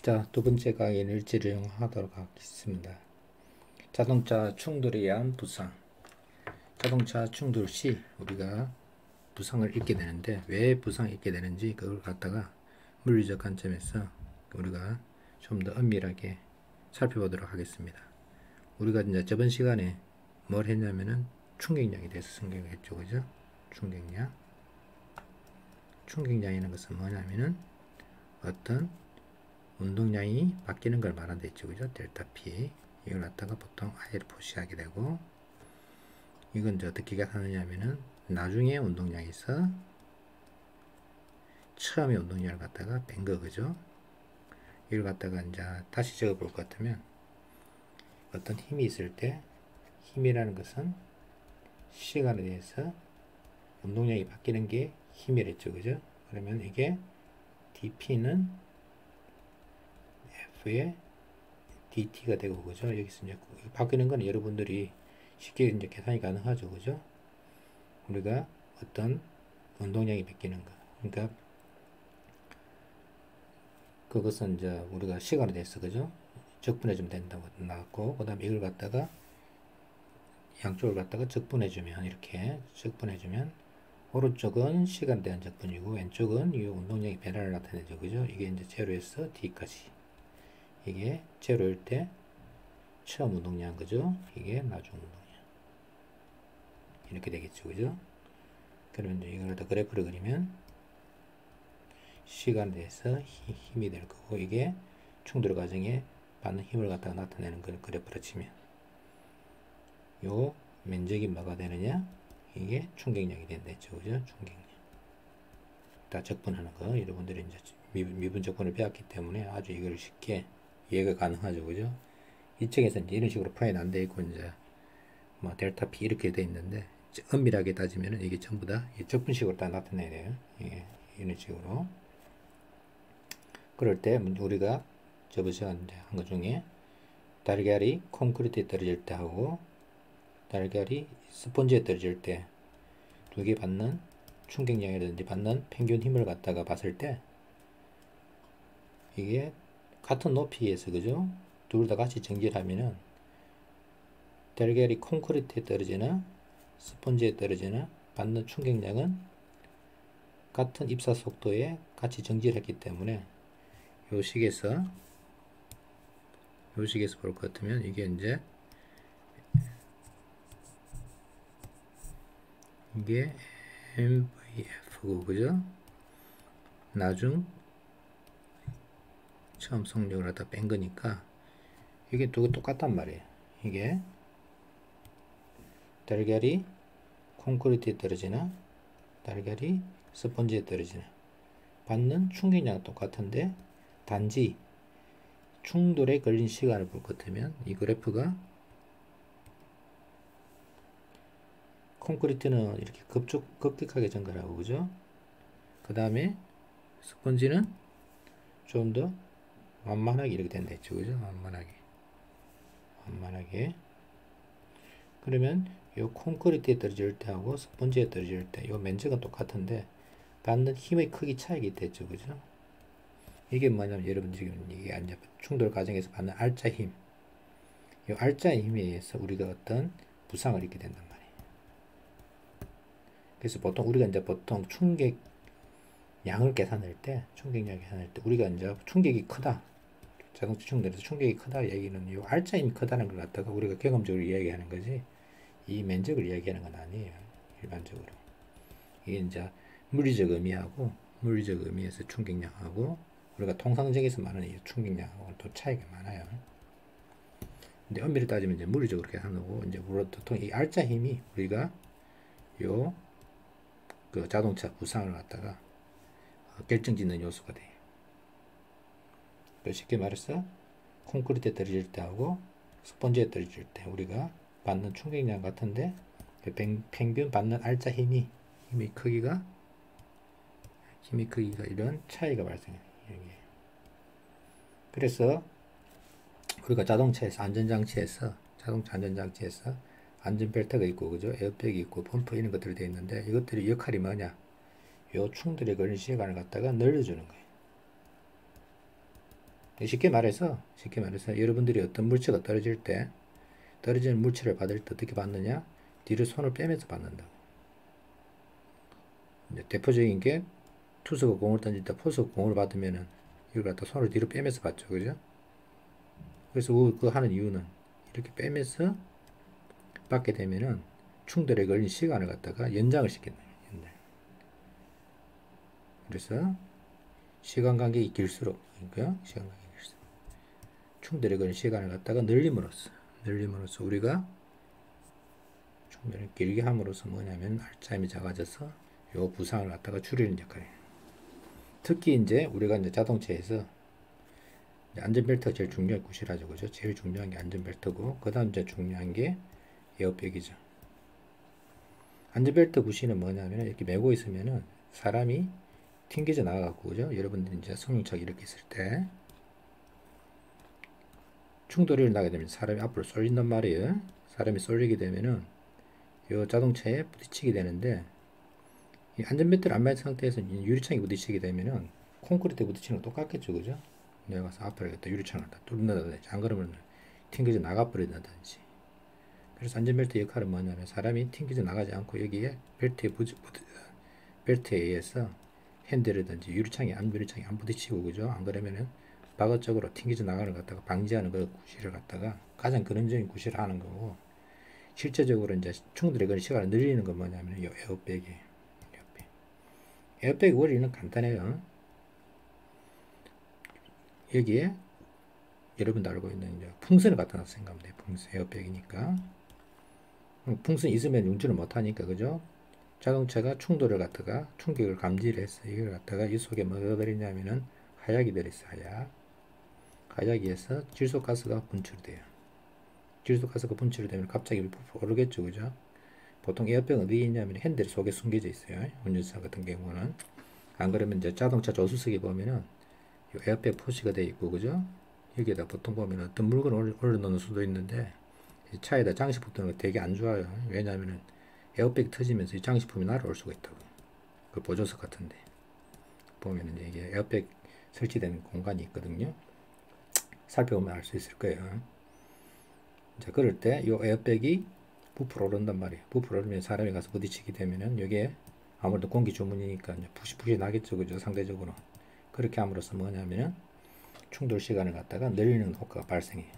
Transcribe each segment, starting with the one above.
자, 두 번째 강의는 일지를 하도록 하겠습니다. 자동차 충돌에 의한 부상. 자동차 충돌 시 우리가 부상을 입게 되는데 왜 부상을 입게 되는지 그걸 갖다가 물리적 관점에서 우리가 좀 더 엄밀하게 살펴보도록 하겠습니다. 우리가 이제 저번 시간에 뭘 했냐면은 충격량에 대해서 설명했죠, 그죠? 충격량. 충격량이라는 것은 뭐냐면은 어떤 운동량이 바뀌는 걸 말한다 했죠, 그죠? 델타 P. 이걸 갖다가 보통 I로 표시하게 되고, 이건 이제 어떻게 계산하냐면은 나중에 운동량에서 처음에 운동량을 갖다가 뺀 거, 그죠? 이걸 갖다가 이제 다시 적어 볼 것 같으면, 어떤 힘이 있을 때, 힘이라는 것은 시간에 대해서 운동량이 바뀌는 게 힘이랬죠, 그죠? 그러면 이게 dp는 f의 dt가 되고, 그죠? 여기서 이제 바뀌는 건 여러분들이 쉽게 이제 계산이 가능하죠, 그죠? 우리가 어떤 운동량이 바뀌는 거. 그러니까 그것은 이제 우리가 시간에 대해서, 그죠? 적분해주면 된다고 나왔고, 그 다음에 이걸 갖다가 양쪽을 갖다가 적분해주면, 이렇게 적분해주면 오른쪽은 시간에 대한 적분이고 왼쪽은 이 운동량의 변화를 나타내죠, 그죠? 이게 이제 제로에서 d까지. 이게 제로일 때 처음 운동량, 그죠? 이게 나중 운동량. 이렇게 되겠죠, 그죠? 그러면 이제 이걸 다 그래프를 그리면 시간에 대해서 힘이 될 거고, 이게 충돌 과정에 받는 힘을 갖다가 나타내는 걸 그래프로 치면 요 면적이 뭐가 되느냐? 이게 충격량이 된다 했죠, 그죠? 충격량. 다 적분하는 거, 여러분들이 이제 미분 적분을 배웠기 때문에 아주 이걸 쉽게 이해가 가능하죠, 그죠? 이 책에서는 이런 식으로 표현 안 돼 있고, 이제 뭐 델타 P 이렇게 돼 있는데, 엄밀하게 따지면은 이게 전부 다 적분식으로 다 나타내야 돼요. 예, 이런 식으로. 그럴 때 우리가 저번 시간에 한 것 중에 달걀이 콘크리트에 떨어질 때 하고 달걀이 스펀지에 떨어질 때 두 개 받는 충격량이라든지 받는 평균 힘을 갖다가 봤을 때 이게 같은 높이에서, 그죠? 둘 다 같이 정지하면은 달걀이 콘크리트에 떨어지나 스펀지에 떨어지나 받는 충격량은 같은 입사 속도에 같이 정지를 했기 때문에 요 식에서 볼 것 같으면 이게 이제 이게 MVF고, 그죠? 나중 처음 속력을 갖다 뺀 거니까 이게 두 개 똑같단 말이에요. 이게 달걀이 콘크리트에 떨어지나 달걀이 스펀지에 떨어지나 받는 충격량은 똑같은데, 단지 충돌에 걸린 시간을 볼 것 같으면 이 그래프가 콘크리트는 이렇게 급격하게 증가하고, 그죠? 그 다음에 스펀지는 좀 더 완만하게 이렇게 된다 했죠, 그죠? 완만하게. 그러면 이 콘크리트에 떨어질 때하고 스펀지에 떨어질 때 이 면적은 똑같은데 받는 힘의 크기 차이가 있겠죠, 그죠? 이게 뭐냐면 여러분 지금 이게 이제 충돌 과정에서 받는 알짜 힘, 이 알짜 힘에 의해서 우리가 어떤 부상을 입게 된단 말이에요. 그래서 보통 우리가 이제 보통 충격 양을 계산할 때, 충격량 계산할 때 우리가 이제 충격이 크다, 자동차 충돌에서 충격이 크다 얘기는 이 알짜 힘이 크다는 걸 갖다가 우리가 경험적으로 이야기하는 거지, 이 면적을 이야기하는 건 아니에요, 일반적으로. 이게 이제 물리적 의미에서 충격량하고 우리가 통상적에서 말하는 이 충격량하고는 또 차이가 많아요. 근데 엄밀히 따지면 이제 물리적으로 계산하고, 이제 보통 이 알짜 힘이 우리가 요 그 자동차 부상을 갖다가 결정짓는 요소가 돼요. 쉽게 말해서 콘크리트에 떨어질 때하고 스펀지에 떨어질 때 우리가 받는 충격량 같은데 평균 받는 알짜 힘의 크기가 이런 차이가 발생해요. 그래서 우리가 자동차 안전장치에서 안전벨트가 있고, 그죠? 에어백이 있고 펌프 이런 것들이 되어 있는데, 이것들의 역할이 뭐냐? 요 충돌에 걸린 시간을 갖다가 늘려주는 거예요. 쉽게 말해서 여러분들이 어떤 물체가 떨어질 때 떨어지는 물체를 받을 때 어떻게 받느냐? 뒤로 손을 빼면서 받는다. 이제 대표적인 게 투수가 공을 던질 때 포수가 공을 받으면은 이걸 갖다 손을 뒤로 빼면서 받죠, 그죠? 그래서 그 하는 이유는 이렇게 빼면서 받게 되면은 충돌에 걸린 시간을 갖다가 연장을 시킨다. 그래서 시간 간격이 길수록, 그러니까 시간 간격이 길수록 충돌에 걸린 시간을 갖다가 늘림으로써 우리가 충돌을 길게 함으로써 뭐냐면 알짜임이 작아져서 요 부상을 갖다가 줄이는 역할이에요. 특히 이제 우리가 이제 자동차에서 안전벨트가 제일 중요한 구실하죠, 그죠? 제일 중요한 게 안전벨트고, 그 다음 이제 중요한 게 에어백이죠. 안전벨트 구실은 뭐냐면 이렇게 메고 있으면은 사람이 튕겨져 나가갖고, 그죠? 여러분들이 이제 승용차 이렇게 있을 때 충돌이 일어나게 되면 사람이 앞으로 쏠린단 말이에요. 사람이 쏠리게 되면은 이 자동차에 부딪히게 되는데, 이 안전벨트를 안 매는 상태에서 유리창에 부딪히게 되면은 콘크리트에 부딪히는 거 똑같겠죠, 그죠? 내가 가서 앞을 갖다 유리창을 다 뚫는다든지, 안 그러면 튕겨져 나가버린다든지. 그래서 안전벨트 역할은 뭐냐면 사람이 튕겨져 나가지 않고 여기에 벨트에 의해서 핸들이든지 유리창에 안 부딪히고, 그죠? 안 그러면은 바깥쪽으로 튕겨져 나가는 걸 갖다가 방지하는 그 구실을 갖다가 가장 근원적인 구실을 하는 거고, 실제적으로 이제 충돌의 그 시간을 늘리는 건 뭐냐면 이 에어백이에요. 에어백 원리는 간단해요. 여기에 여러분도 알고 있는 이제 풍선을 갖다 놔서 생각하면 돼요. 풍선, 에어백이니까. 풍선 있으면 운전을 못하니까, 그죠? 자동차가 충돌을 갖다가 충격을 감지를 해서 이걸 갖다가 이 속에 뭐가 들어있냐면은 하약이 들어있어요. 하약이에서 질소가스가 분출돼요. 질소가스가 분출되면 갑자기 오르겠죠, 그죠? 보통 에어백은 어디에 있냐면 핸들 속에 숨겨져 있어요. 운전사 같은 경우는. 안 그러면 이제 자동차 조수석에 보면은 에어백 표시가 되어 있고, 그죠? 여기에다 보통 보면 어떤 물건을 올려놓는 수도 있는데, 차에다 장식품 뜨는 거 되게 안 좋아요. 왜냐하면 에어백이 터지면서 이 장식품이 날아올 수가 있다고. 그 보조석 같은데 보면은 이게 에어백 설치되는 공간이 있거든요. 살펴보면 알 수 있을 거예요. 자, 그럴 때 이 에어백이 부풀어 오른단 말이에요. 부풀어 오르면 사람이 가서 부딪히게 되면은 여기에 아무래도 공기 주문이니까 푸시푸시 나겠죠, 그죠? 상대적으로. 그렇게 함으로써 뭐냐면은 충돌 시간을 갖다가 늘리는 효과가 발생해요.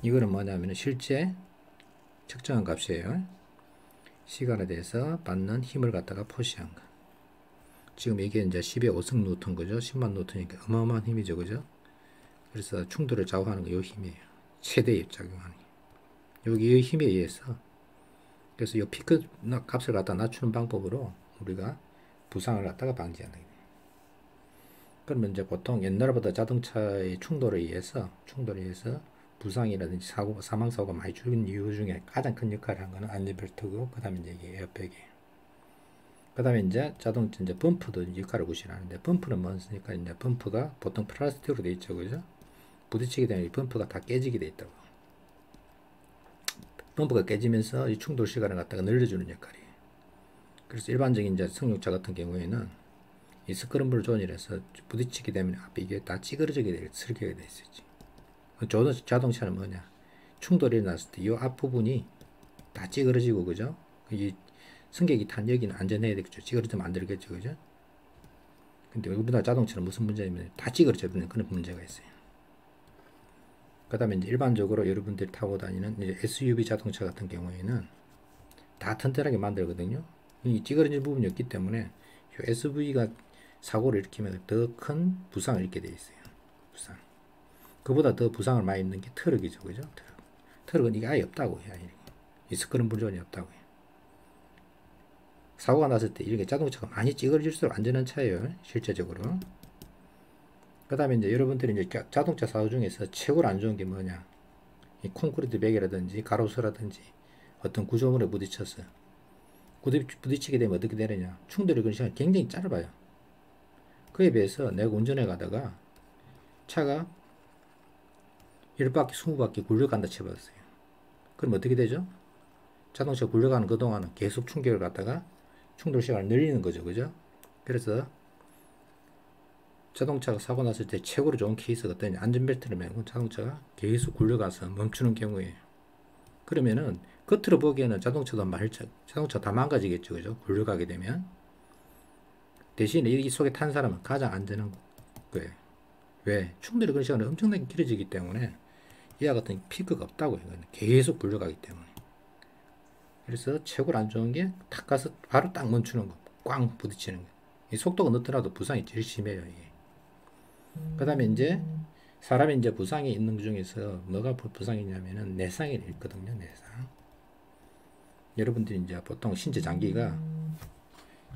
이거는 뭐냐면 실제 측정한 값이에요. 시간에 대해서 받는 힘을 갖다가 표시한 거. 지금 이게 이제 10의 5승 뉴턴, 그죠? 10만 뉴턴이니까 어마어마한 힘이죠, 그죠? 그래서 충돌을 좌우하는 거 이 힘이에요. 최대의 작용하는 힘. 여기 이 힘에 의해서, 그래서 이 피크 값을 갖다 낮추는 방법으로 우리가 부상을 갖다가 방지하는 거예요. 그러면 이제 보통 옛날보다 자동차의 충돌에 의해서 부상이라든지 사망사고가 많이 줄은 이유 중에 가장 큰 역할을 한 거는 안전벨트고, 그 다음에 이제 이게 에어백이에요. 그 다음에 이제 자동차 이제 범프도 역할을 구실하는데, 범프는 뭐니까 이제 범프가 보통 플라스틱으로 되어 있죠, 그죠? 부딪히게 되면 이 범프가 다 깨지게 되어 있다고. 범프가 깨지면서 이 충돌 시간을 갖다가 늘려주는 역할이에요. 그래서 일반적인 이제 승용차 같은 경우에는 이 스크럼블 존이라서 부딪히게 되면 앞에 이게 다 찌그러지게 될 설계가 되어 있었지. 자동차는 뭐냐? 충돌이 일어났을 때 이 앞부분이 다 찌그러지고, 그죠? 이 승객이 탄 여기는 안전해야 되겠죠. 찌그러지면 안 되겠죠, 그죠? 근데 우리나라 자동차는 무슨 문제냐면 다 찌그러져 버리는 그런 문제가 있어요. 그 다음에 이제 일반적으로 여러분들이 타고 다니는 이제 SUV 자동차 같은 경우에는 다 튼튼하게 만들거든요. 이 찌그러진 부분이 없기 때문에 SUV가 사고를 일으키면 더 큰 부상을 입게 되어 있어요. 부상. 그보다 더 부상을 많이 입는 게 트럭이죠, 그죠? 트럭은 이게 아예 없다고 해요. 이 스크럼블 존이 없다고 해요. 사고가 났을 때 이렇게 자동차가 많이 찌그러질수록 안전한 차예요, 실제적으로. 그 다음에 이제 여러분들이 이제 자동차 사고 중에서 최고로 안 좋은 게 뭐냐? 이 콘크리트 벽이라든지 가로수라든지 어떤 구조물에 부딪혀서 부딪히게 되면 어떻게 되느냐? 충돌이 그 시간이 굉장히 짧아요. 그에 비해서 내가 운전해 가다가 차가 10바퀴, 20바퀴 굴려간다 쳐봤어요. 그럼 어떻게 되죠? 자동차가 굴려가는 그동안은 계속 충격을 갖다가 충돌 시간을 늘리는 거죠, 그죠? 그래서 자동차가 사고 났을 때 최고로 좋은 케이스가 어떠냐. 안전벨트를 매고 자동차가 계속 굴러가서 멈추는 경우에. 그러면은 겉으로 보기에는 자동차 다 망가지겠죠. 그죠? 굴러가게 되면. 대신에 이 속에 탄 사람은 가장 안전한 거예요. 왜? 충돌이 그런 시간이 엄청나게 길어지기 때문에 이와 같은 피크가 없다고요. 계속 굴러가기 때문에. 그래서 최고로 안 좋은 게 탁 가서 바로 딱 멈추는 거. 꽝 부딪히는 거. 이 속도가 늦더라도 부상이 제일 심해요. 이게. 그 다음에 이제 사람이 이제 부상이 있는 것 중에서 뭐가 부상이냐면은 내상이 있거든요. 내상. 여러분들이 이제 보통 신체 장기가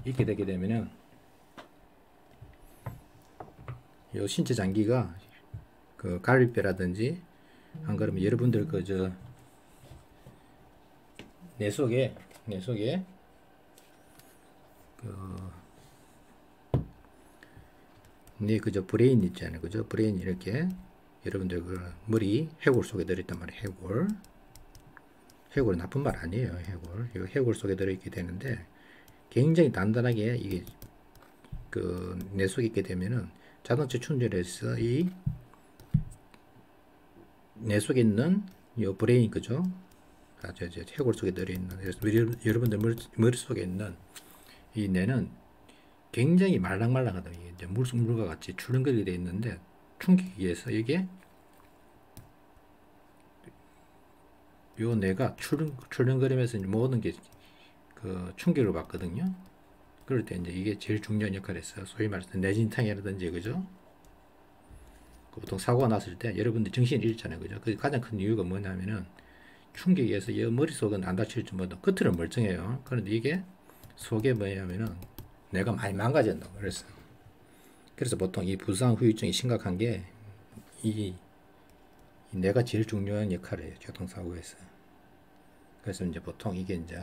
이렇게 되게 되면은 요 신체 장기가 그 갈비뼈라든지 안 그러면 여러분들 그 내 속에 그저 브레인 있잖아요. 그죠? 브레인 이렇게 여러분들 그 머리 해골 속에 들어있단 말이에요. 해골은 나쁜 말 아니에요. 해골 속에 들어있게 되는데 굉장히 단단하게 이게 그 내 속에 있게 되면은 자동차 충전에서 이 내 속에 있는 이 브레인 그죠? 해골 속에 들어있는 그래서 여러분들 머릿속에 있는 이 뇌는 굉장히 말랑말랑하다. 이게 이제 물과 같이 출렁거리게 되어 있는데 충격에 의해서 이게 요 뇌가 출렁거리면서 모든 게 그 충격을 받거든요. 그럴 때 이제 이게 제일 중요한 역할을 했어요. 소위 말해서 뇌진탕이라든지 그죠? 보통 사고가 났을 때 여러분들 정신이 잃잖아요. 그죠? 그 가장 큰 이유가 뭐냐면은 충격에 의해서 이 머릿속은 안 다칠지 모르도 겉으로는 멀쩡해요. 그런데 이게 속에 뭐냐면은 뇌가 많이 망가진다고 그래서 보통 이 부상 후유증이 심각한 게 이 뇌가 제일 중요한 역할을 해요. 교통사고에서. 그래서 이제 보통 이게 이제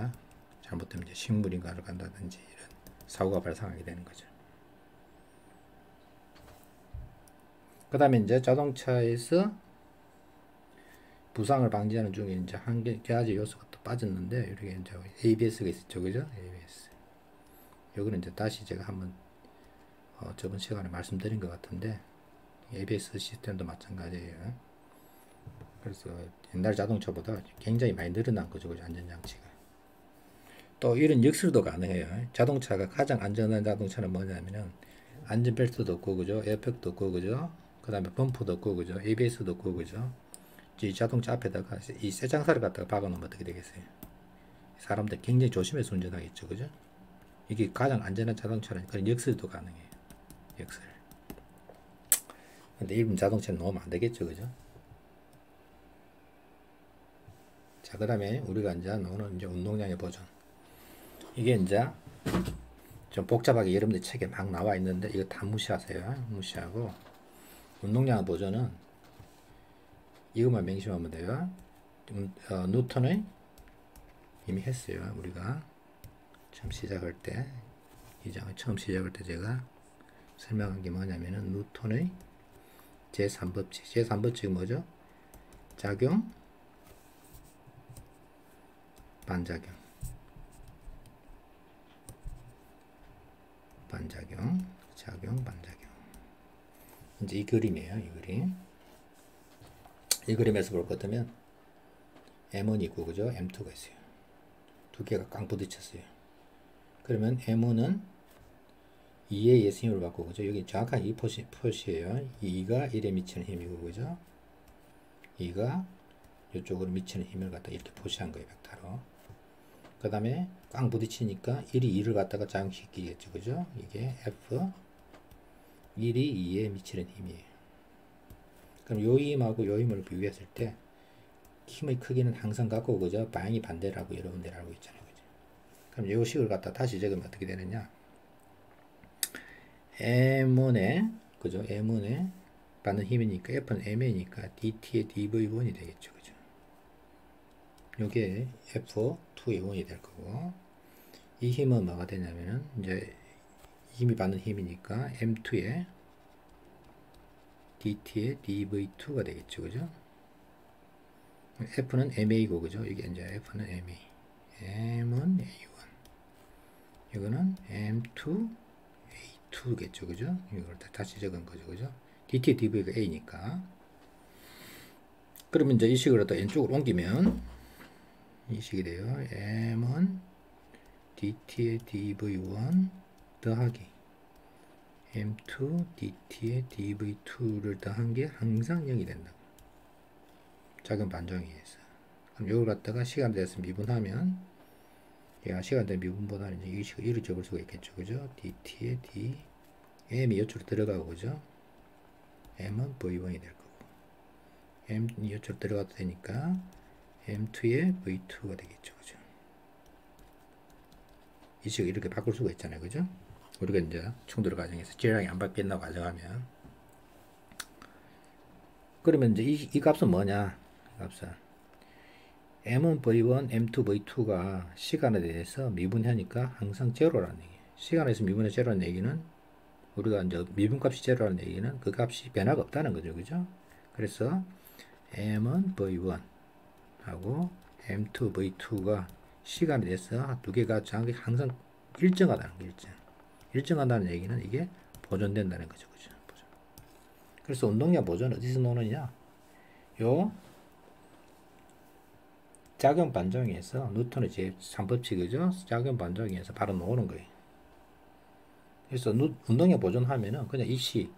잘못되면 이제 식물인가를 간다든지 이런 사고가 발생하게 되는 거죠. 그 다음에 이제 자동차에서 부상을 방지하는 중에 이제 한 가지 요소가 또 빠졌는데, 이렇게 이제 ABS가 있었죠. 그죠? ABS. 여기는 이제 다시 제가 한번, 저번 시간에 말씀드린 것 같은데, ABS 시스템도 마찬가지예요. 그래서 옛날 자동차보다 굉장히 많이 늘어난 거죠. 그죠? 안전장치가. 또 이런 역설도 가능해요. 자동차가 가장 안전한 자동차는 뭐냐면은 안전벨트도 없고 그죠? 에어백도 없고 그죠? 그 다음에 범프도 없고 그죠? ABS도 없고 그죠? 이 자동차 앞에다가 이 쇠장사를 갖다가 박아놓으면 어떻게 되겠어요? 사람들 굉장히 조심해서 운전하겠죠. 그죠? 이게 가장 안전한 자동차라는 그런 역설도 가능해요. 역설. 근데 일본 자동차는 놓으면 안 되겠죠. 그죠? 자, 그 다음에 우리가 이제 노는 이제 운동량의 보존. 이게 이제 좀 복잡하게 여러분들 책에 막 나와 있는데 이거 다 무시하세요. 무시하고 운동량 보존은 이것만 명심하면 돼요. 뉴턴의 이미 했어요. 우리가 처음 시작할 때 이 장을 처음 시작할 때 제가 설명한 게 뭐냐면은 뉴턴의 제3법칙. 제3법칙은 뭐죠? 작용, 반작용, 작용, 반작용. 이제 이 그림이에요. 이 그림. 이 그림에서 볼 것 같으면 M1이 있고 그죠? M2가 있어요. 두 개가 깡 부딪혔어요. 그러면 M1은 2에 의해서 힘을 받고 그죠? 여기 정확한 이 표시예요. 2가 1에 미치는 힘이고 그죠? 2가 이쪽으로 미치는 힘을 갖다 이렇게 표시한 거예요. 벡터로. 그 다음에 깡 부딪히니까 1이 2를 갖다가 작용시키겠죠. 그죠? 이게 F 1이 2에 미치는 힘이에요. 그럼 요 힘하고 요 힘을 비교했을 때 힘의 크기는 항상 같고 그죠? 방향이 반대라고 여러분들 알고 있잖아요. 그죠? 그럼 요 식을 갖다 다시 적으면 어떻게 되느냐? M1에 그죠? M1에 받는 힘이니까 F는 M이니까 DT의 dV1이 되겠죠. 그죠? 요게 F2의 1이 될 거고 이 힘은 뭐가 되냐면은 이제 힘이 받는 힘이니까 M2의 DT의 dV2가 되겠죠. 그죠? F는 MA고 그죠? 이게 이제 F는 MA. M은 A1. 이거는 M2 A2. 2겠죠. 그죠? 이걸 다시 적은 거죠. 그죠? DT의 DV가 A니까. 그러면 이제 이 식을 또 N쪽으로 옮기면 이 식이 돼요. M은 DT의 DV1 더하기 M2 DT의 DV2를 더한 게 항상 0이 된다. 작은 반정에 의해서. 그럼 이걸 갖다가 시간 대해서 미분하면 얘가 시간 대 미분보다는 이제 이 식을 이렇게 적을 수가 있겠죠. 그죠? DT의 D M이 이쪽으로 들어가고 그죠? M은 V1이 될 거고 M이 이쪽으로 들어가도 되니까 M2의 V2가 되겠죠. 그죠? 이 식을 이렇게 바꿀 수가 있잖아요. 그죠? 우리가 이제 충돌 과정에서 질량이 안 바뀌었나 가정하면 그러면 이제 이 값은 뭐냐? 이 값은 M은 V1, M2, V2가 시간에 대해서 미분하니까 항상 제로라는 얘기예요. 시간에서 미분해 제로라는 얘기는 우리가 이제 미분값이 제로라는 얘기는 그 값이 변화가 없다는 거죠. 그죠? 그래서 M은 V1 하고 M2, V2가 시간에 대해서 두 개가 정확히 항상 일정하다는 거 일정하다는 얘기는 이게 보존된다는 거죠. 그죠? 보존. 그래서 운동량 보존 어디서 노느냐? 요 작용 반정에서 뉴턴의 제3법칙이죠. 작용 반정에서 바로 나오는 거예요. 그래서 운동량 보존하면은 그냥 이시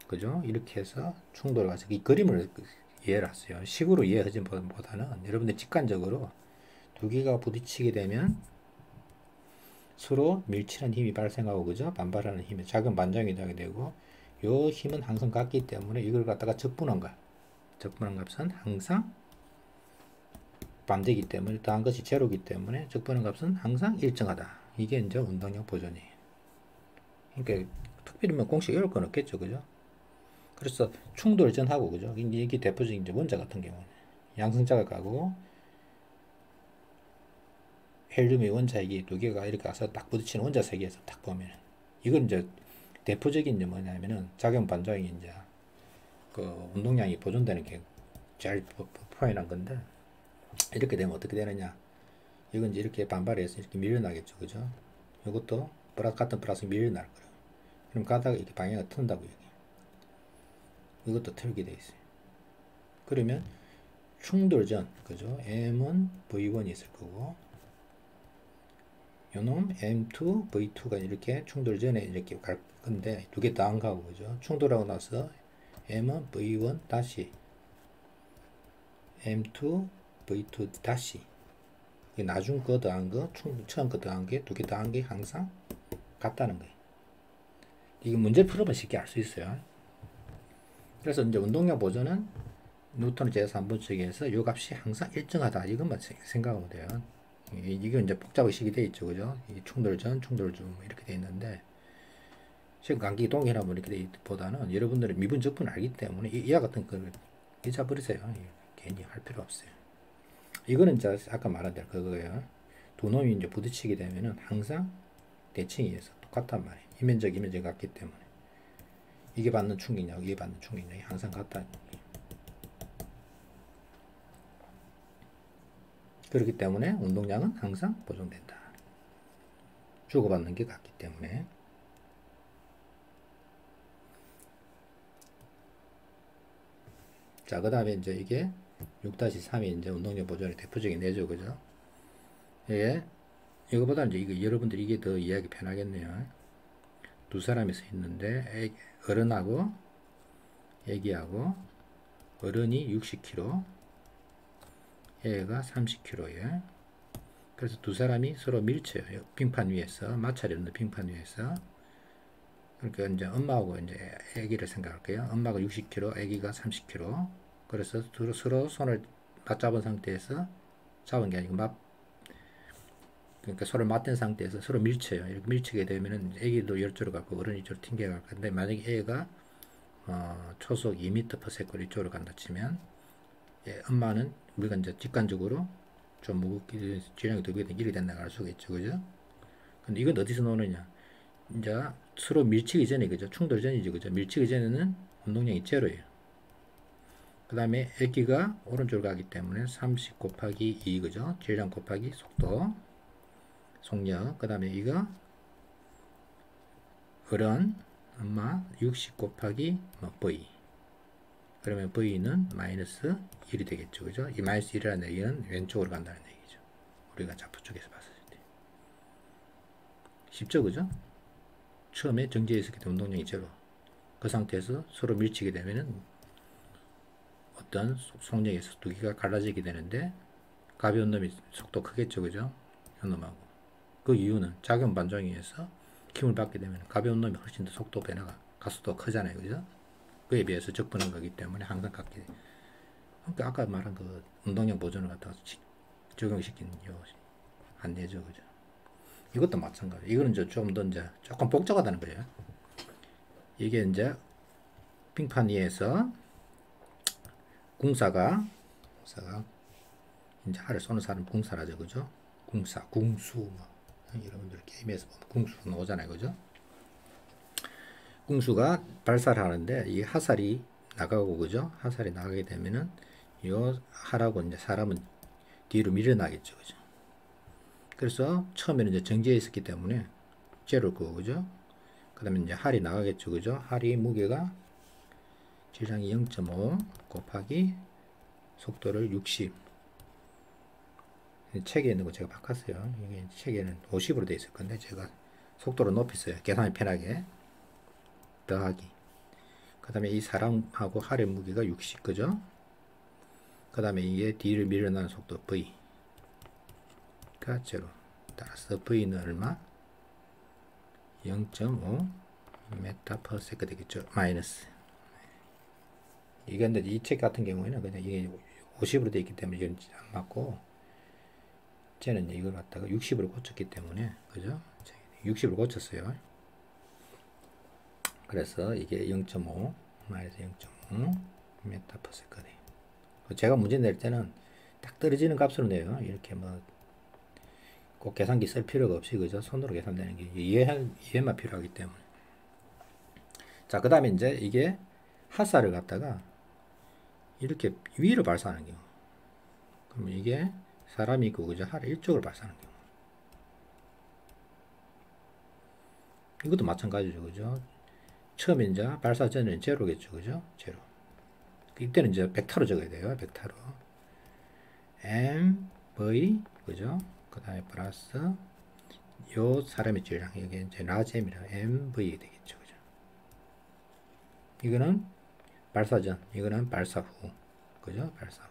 그죠? 이렇게 해서 충돌을 가서 이 그림을 이해를 하세요. 식으로 이해하지 보다는 여러분들 직관적으로 두 개가 부딪히게 되면 서로 밀치는 힘이 발생하고 그죠? 반발하는 힘이 작용 반정이 되게 되고 요 힘은 항상 같기 때문에 이걸 갖다가 적분한 거야. 적분한 값은 항상 반대이기 때문에 더한 것이 제로이기 때문에 적분한 값은 항상 일정하다. 이게 이제 운동량 보존이에요. 그러니까 특별히 뭐 공식 외울 건 없겠죠. 그죠? 그래서 충돌전하고 그죠? 이게 대표적인 이제 원자 같은 경우는 양성자가 가고 헬륨의 원자 이게 두 개가 이렇게 가서 딱 부딪히는 원자 세계에서 딱 보면 이건 이제 대표적인 이제 뭐냐면은 작용 반작용이 이제 그 운동량이 보존되는 게 제일 포인트한 건데 이렇게 되면 어떻게 되느냐? 이건 이제 이렇게 반발해서 이렇게 밀려나겠죠, 그죠? 이것도 같은 플러스 밀려날 거예요. 그럼 가다가 이렇게 방향을 튼다고 얘기해요. 이것도 틀게 돼 있어요. 그러면 충돌전, 그죠? M은 V1이 있을 거고, 요놈 M2, V2가 이렇게 충돌 전에 이렇게 갈 건데, 두 개 다 안 가고, 그죠? 충돌하고 나서 M은 V1 다시, M2, V2 다시, 나중 거 더한 거, 처음 거 더한 게, 두 개 더한 게 항상 같다는 거예요. 이게 문제 풀어보면 쉽게 알 수 있어요. 그래서 이제 운동량 보존은 뉴턴의 제3법칙에서 이 값이 항상 일정하다. 이것만 생각하면 돼요. 이게 이제 복잡하게 되어 있죠. 그죠? 이 충돌전, 충돌중 이렇게 되어 있는데, 지금 간기 동일하면 이렇게 되어 보다는 여러분들은 미분 적분을 알기 때문에 이와 같은 걸 잊어버리세요. 괜히 할 필요 없어요. 이거는 이제 아까 말한 대로 그거예요. 두 놈이 이제 부딪히게 되면은 항상 대칭에 의해서 똑같단 말이에요. 이면적, 이면적 같기 때문에. 이게 받는 충격력, 이게 받는 충격력이 항상 같다는 얘기예요. 그렇기 때문에 운동량은 항상 보존된다. 주고받는 게 같기 때문에. 자, 그 다음에 이제 이게 6-3이 이제 운동량 보존의 대표적인 내죠. 그죠? 예. 이거보다 이제 이거 여러분들이 이게 더 이해하기 편하겠네요. 두 사람이 서 있는데, 어른하고, 애기하고, 어른이 60kg, 애가 30kg예요. 그래서 두 사람이 서로 밀쳐요. 빙판 위에서, 마찰이 없는 빙판 위에서. 그러니까 이제 엄마하고 이제 아기를 생각할게요. 엄마가 60kg, 아기가 30kg. 그래서 서로 손을 맞잡은 상태에서 잡은 게 아니고 그러니까 서로 맞댄 상태에서 서로 밀쳐요. 이렇게 밀치게 되면은 아기도 이쪽으로 가고 어른이 이쪽으로 튕겨갈 건데 만약에 애가 초속 2m/s로 이쪽으로 간다 치면 엄마는 우리가 이제 직관적으로 좀 무겁게 질량이 더 이렇게 된다고 알 수가 있죠. 그죠? 근데 이건 어디서 나오느냐? 이제 서로 밀치기 전에 그죠? 충돌 전이죠. 그죠? 밀치기 전에는 운동량이 제로예요. 그 다음에 애기가 오른쪽으로 가기 때문에 30 곱하기 2 그죠? 질량 곱하기 속도 속력 그 다음에 이거 을은 엄마 60 곱하기 뭐 v. 그러면 v는 마이너스 1이 되겠죠. 그죠? 이 마이너스 1이라는 얘기는 왼쪽으로 간다는 얘기죠. 우리가 좌표 쪽에서 봤을 때. 쉽죠? 그죠? 처음에 정지해 있었기 때문에 운동량이 제로. 그 상태에서 서로 밀치게 되면은 어떤 속력에서 두 개가 갈라지게 되는데 가벼운 놈이 속도 크겠죠. 그죠? 현 놈하고. 그 이유는 작용 반작용에 의해서 힘을 받게 되면 가벼운 놈이 훨씬 더 속도 변화가 가속도가 크잖아요. 그죠? 그에 비해서 적분한 거기 때문에 항상 같게 돼요. 그러니까 아까 말한 그 운동량 보존을 갖다가 적용시키는 요 안내죠. 그죠? 이것도 마찬가지. 이거는 좀 더 이제 조금 복잡하다는 거예요. 이게 이제 빙판 위에서 궁사가 이제 알을 쏘는 사람 궁사라죠. 그죠? 궁수 뭐 여러분들 게임에서 보면 궁수 나오잖아요. 그죠? 궁수가 발사를 하는데 이 화살이 나가고 그죠? 화살이 나가게 되면은 요 하라고 이제 사람은 뒤로 밀려나겠죠. 그죠? 그래서 처음에는 이제 정지해 있었기 때문에 제로일 거고 그죠? 그다음에 이제 할이 나가겠죠. 그죠? 할이 무게가 질량이 0.5 곱하기 속도를 60. 책에 있는 거 제가 바꿨어요. 이게 책에는 50으로 되어 있을 건데 제가 속도를 높였어요. 계산이 편하게. 더하기. 그 다음에 이 사람하고 할의 무게가 60, 그죠? 그 다음에 이게 뒤를 밀어나는 속도 V가 제로. 따라서 V는 얼마? 0.5 메타 퍼 세컨드 되겠죠? 마이너스. 이게 근데 이 책 같은 경우에는 그냥 이게 50으로 되어 있기 때문에 이건 안 맞고, 쟤는 이걸 갖다가 60으로 고쳤기 때문에, 그죠? 60으로 고쳤어요. 그래서 이게 0.5 마이너스 0.5 메타 퍼 세컨드. 제가 문제 낼 때는 딱 떨어지는 값으로 내요. 이렇게 뭐 꼭 계산기 쓸 필요가 없이 그죠? 손으로 계산되는 게 이해만 필요하기 때문에. 자, 그 다음에 이제 이게 화살을 갖다가 이렇게 위로 발사하는 경우. 그러면 이게 사람이 있고 그죠? 하를 이쪽으로 발사하는 경우. 이것도 마찬가지죠. 그죠? 처음에 이제 발사 전에는 제로겠죠. 그죠? 제로. 이때는 이제 벡터로 적어야 돼요. 벡터로. M, V, 그죠? 그 다음에 플러스 요 사람의 질량, 이게 이제 라지 M이라 MV 되겠죠. 그죠? 이거는 발사 전, 이거는 발사 후. 그죠? 발사 후.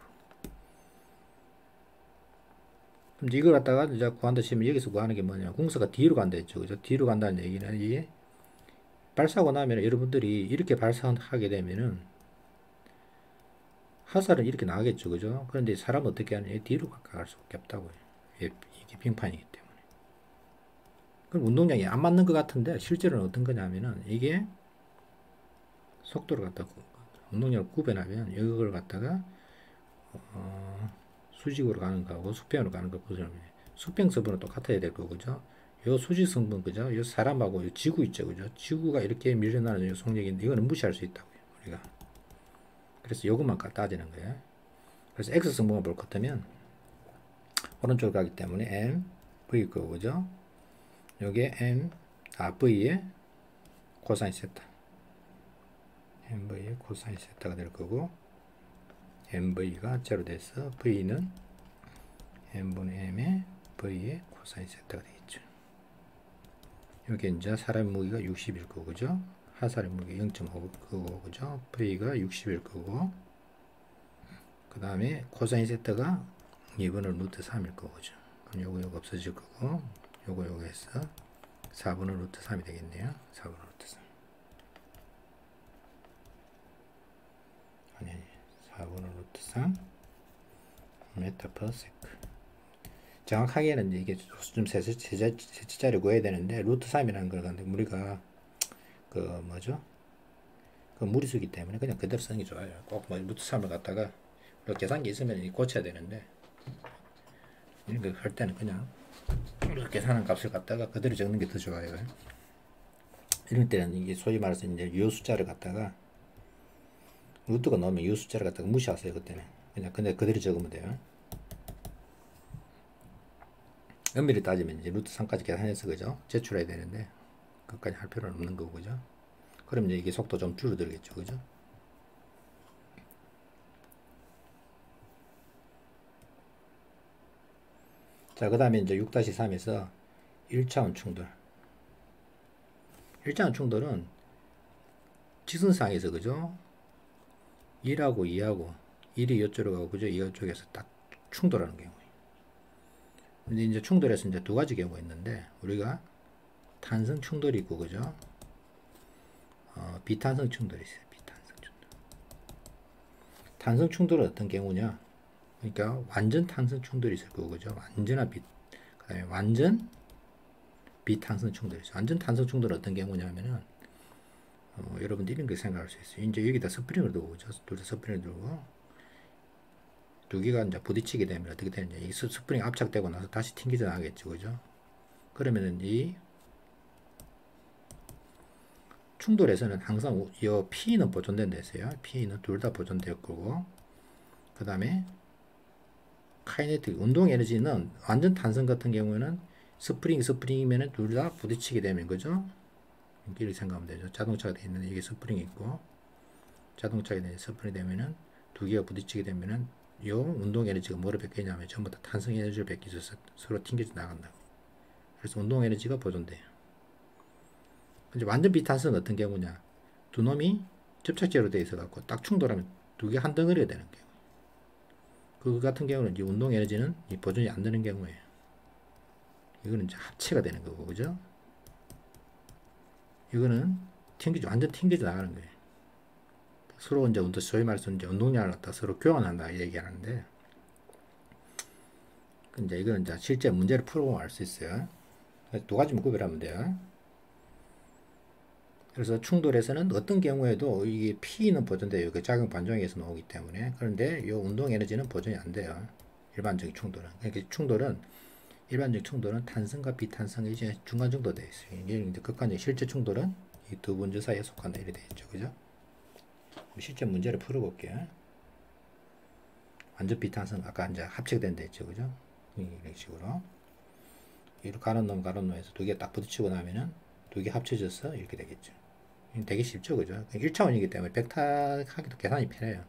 그럼 이걸 갖다가 이제 구한다 치면 여기서 구하는 게 뭐냐? 궁서가 뒤로 간다 했죠. 그죠? 뒤로 간다는 얘기는 이게 발사하고 나면 여러분들이 이렇게 발사하게 되면은 화살은 이렇게 나가겠죠. 그죠? 그런데 사람은 어떻게 하느냐? 뒤로 갈 수밖에 없다고요. 이게 빙판이기 때문에. 그럼 운동량이 안 맞는 것 같은데 실제로는 어떤 거냐면은 이게 속도를 갖다가 운동량을 구별하면 이걸 갖다가 수직으로 가는 거하고 수평으로 가는 거 보시면 수평 성분은 똑같아야 될 거고 그죠? 요 수직 성분 그죠? 요 사람하고 요 지구 있죠. 그죠? 지구가 이렇게 밀려나는 요 속력인데 이거는 무시할 수 있다고요. 우리가. 그래서 요것만 따지는 거예요. 그래서 X 성분을 볼 것 같으면 오른쪽으로 가기 때문에 M, V 거고 그죠? 요게 V의 코사인 세타. MV의 코사인 세타가 될 거고 MV가 제로 돼서 V는 M분의 M의 V의 코사인 세타가 되겠죠. 여기 이제 사람 무게가 60일 거고 그죠? 화살의 무게 0.5 거고 그죠? V가 60일 거고 그 다음에 코사인 세타가 2분의 루트 3일 거고 그죠? 그럼 요거 없어질 거고 요거 해서 4분의 루트 3이 되겠네요. 4분의 루트 3. 아니 4분의 루트 3 메타 퍼 세크. 정확하게는 이게 좀 세자리 구해야 되는데 루트 3이라는 걸 근데 우리가 그 뭐죠? 그 무리수기 때문에 그냥 그대로 쓰는 게 좋아요. 꼭 뭐 루트 3을 갖다가 계산기 있으면 고쳐야 되는데 이런 거 할 때는 그냥 이렇게 계산한 값을 갖다가 그대로 적는 게 더 좋아요. 이럴 때는 이게 소위 말해서 이제 유효 숫자를 갖다가 루트가 나오면 유효 숫자를 갖다가 무시하세요. 그때는 그냥 근데 그대로 적으면 돼요. 엄밀히 따지면 이제 루트 3까지 계산해서 그죠? 제출해야 되는데 끝까지 할 필요는 없는 거고, 그죠? 그럼 이제 이게 속도 좀 줄어들겠죠, 그죠? 자, 그 다음에 이제 6-3에서 1차원 충돌. 1차원 충돌은 직선상에서, 그죠? 1하고 2하고 1이 이쪽으로 가고, 그죠? 이쪽에서 딱 충돌하는 경우. 근데 이제 충돌에서 이제 두 가지 경우가 있는데, 우리가 탄성 충돌이 있고, 그죠? 비탄성 충돌이 있어요. 비탄성 충돌. 탄성 충돌은 어떤 경우냐? 그러니까 완전 탄성 충돌이 있을 거고, 그죠? 완전한 그 다음에 완전 비탄성 충돌이 있어요. 완전 탄성 충돌은 어떤 경우냐면은, 여러분들 이런 거 생각할 수 있어요. 이제 여기다 스프링을 두고, 그죠? 둘 다 스프링을 두고, 두 개가 이제 부딪히게 되면 어떻게 되느냐? 이 스프링이 압착되고 나서 다시 튕기져 나가겠죠, 그죠? 그러면은 이 충돌에서는 항상 이 P는 보존된다 했어요. P는 둘 다 보존될 거고, 그 다음에 카이네틱 운동 에너지는 완전 탄성 같은 경우에는 스프링이면은 둘 다 부딪히게 되면, 그죠? 이렇게 생각하면 되죠. 자동차가 되어 있는데 이게 스프링이 있고, 자동차에 대한 스프링이 되면은 두 개가 부딪히게 되면은 이 운동 에너지가 뭐로 바뀌냐면 전부 다 탄성 에너지로 바뀌어서 서로 튕겨져 나간다고. 그래서 운동 에너지가 보존돼요. 이제 완전 비탄성은 어떤 경우냐? 두 놈이 접착제로 되어 있어 갖고 딱 충돌하면 두 개 한 덩어리가 되는 경우. 그 같은 경우는 이제 운동 에너지는 보존이 안 되는 경우예요. 이거는 이제 합체가 되는 거고, 그죠? 이거는 완전 튕겨져 나가는 거예요. 서로 이제 소위 말해서 이제 운동량을 갖다 서로 교환한다 얘기하는데, 이제 이거는 이제 실제 문제를 풀어보면 알 수 있어요. 두 가지만 구별하면 돼요. 그래서 충돌에서는 어떤 경우에도 이게 P는 보존돼요. 그 작용 반정에서 나오기 때문에. 그런데 이 운동 에너지는 보존이 안 돼요. 일반적인 충돌은. 그러니까 일반적인 충돌은 탄성과 비탄성의 이제 중간 정도 되어 있어요. 이게 이제 극한적 실제 충돌은 이 두 분자 사이에 속한다 이렇게 되어 있죠. 그죠? 실제 문제를 풀어볼게요. 완전 비탄성 아까 이제 합체된다 했죠. 그죠? 이런 식으로. 이렇게 가는 놈에서 두 개 딱 부딪히고 나면은 두 개 합쳐져서 이렇게 되겠죠. 되게 쉽죠, 그죠? 1차원이기 때문에 벡터하기도 계산이 편해요.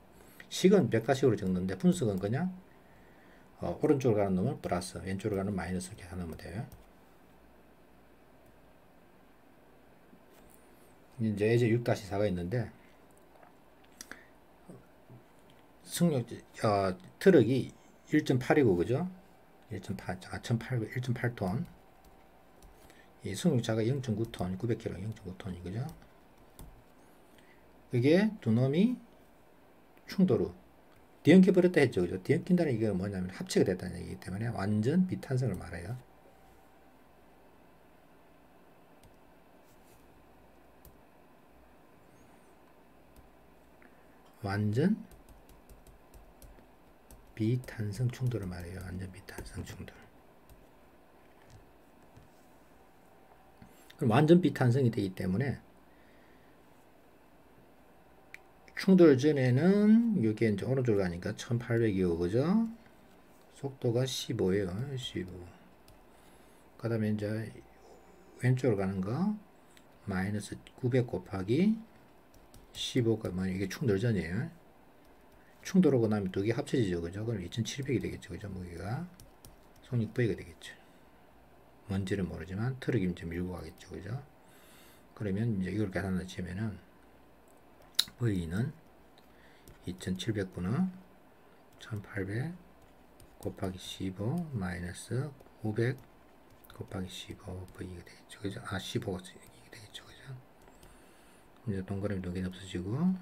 식은 벡터식으로 적는데 분석은 그냥 오른쪽으로 가는 놈은 플러스, 왼쪽으로 가는 마이너스를 계산하면 돼요. 이제 예제 6-4가 있는데 트럭이 1.8이고, 그죠? 1.8톤. 이 승용차가 0.9톤, 900kg, 0.9톤이, 그죠? 그게 두 놈이 충돌로 뒤엉켜 버렸다 했죠, 그죠? 뒤엉킨다는 얘기가 뭐냐면 합체가 됐다는 얘기이기 때문에 완전 비탄성을 말해요. 완전 비탄성 충돌을 말해요. 완전 비탄성 충돌. 그럼 완전 비탄성이 되기 때문에 충돌 전에는 이게 이제 오른쪽으로 가니까 1800이고, 그죠? 속도가 15예요. 15. 그 다음에 이제 왼쪽으로 가는 거 마이너스 900 곱하기 15가 뭐 이게 충돌 전이에요. 충돌하고 나면 두 개 합쳐지죠, 그죠? 그럼 2700이 되겠죠, 그죠? 무게가 속력V가 되겠죠. 뭔지는 모르지만 트럭이 이제 밀고 가겠죠, 그죠? 그러면 이제 이걸 계산을 치면은 V는 2700분의 1800 곱하기 15 마이너스 900 곱하기 15 V가 되겠죠, 그죠? 15가 되겠죠, 그죠? 이제 동그라미 두 개는 없어지고,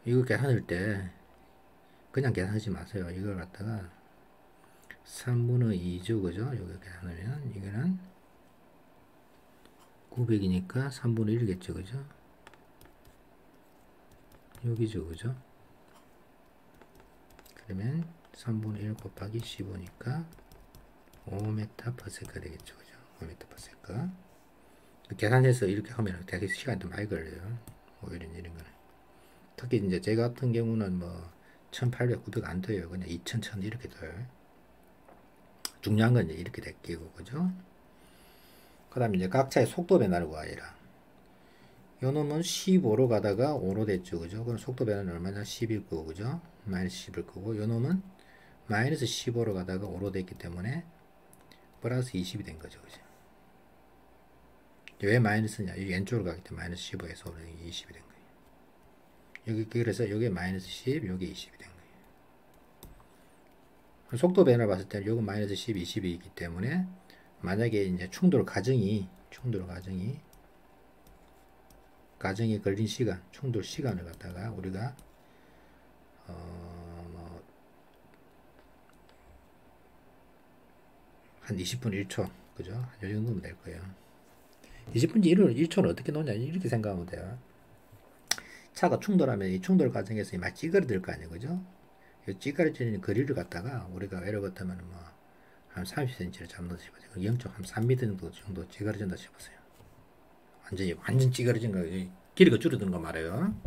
이거 계산할 때 그냥 계산하지 마세요. 이걸 갖다가 3분의 2죠, 그죠? 여기 계산하면 이거는 900이니까 3분의 1겠죠, 그죠? 여기죠, 그죠? 그러면 3분의 1 곱하기 15니까 5m/s가 되겠죠, 그죠? 5m/s. 계산해서 이렇게 하면 되게 시간이 좀 많이 걸려요. 오히려 이런 거는. 특히 이제 제 같은 경우는 뭐 1800, 900 안 돼요. 그냥 2000, 1000 이렇게 돼요. 중요한 건 이제 이렇게 될게고, 그죠? 그 다음에 이제 각차의 속도 변화를 구하라. 요 놈은 15로 가다가 5로 됐죠. 그죠? 그럼 속도 변화는 얼마냐? 10일 거고, 그죠? 마이너스 10일 거고, 요 놈은 마이너스 15로 가다가 5로 됐기 때문에 플러스 20이 된 거죠. 그죠? 왜 마이너스냐? 이 왼쪽으로 가기 때문에 마이너스 15에서 20이 된 거예요. 여기, 그래서 요게 마이너스 10, 요게 20이 된 거예요. 속도 변화 봤을 때는 요건 마이너스 10, 20이기 때문에 만약에 이제 충돌 가정이 걸린 시간, 충돌 시간을 갖다가 우리가 한 20분 1초, 그죠? 요 정도면 될 거예요. 20분 1초는 어떻게 놓냐? 이렇게 생각하면 돼요. 차가 충돌하면 이 충돌 과정에서 막 찌그러들 거 아니에요, 그죠? 이 찌그러지는 거리를 갖다가 우리가 예를 같으면 한 30cm를 잡는다 싶어요. 0.3m 정도 찌그러진다 싶으세요. 완전 찌그러진 거, 길이가 줄어드는 거 말이에요.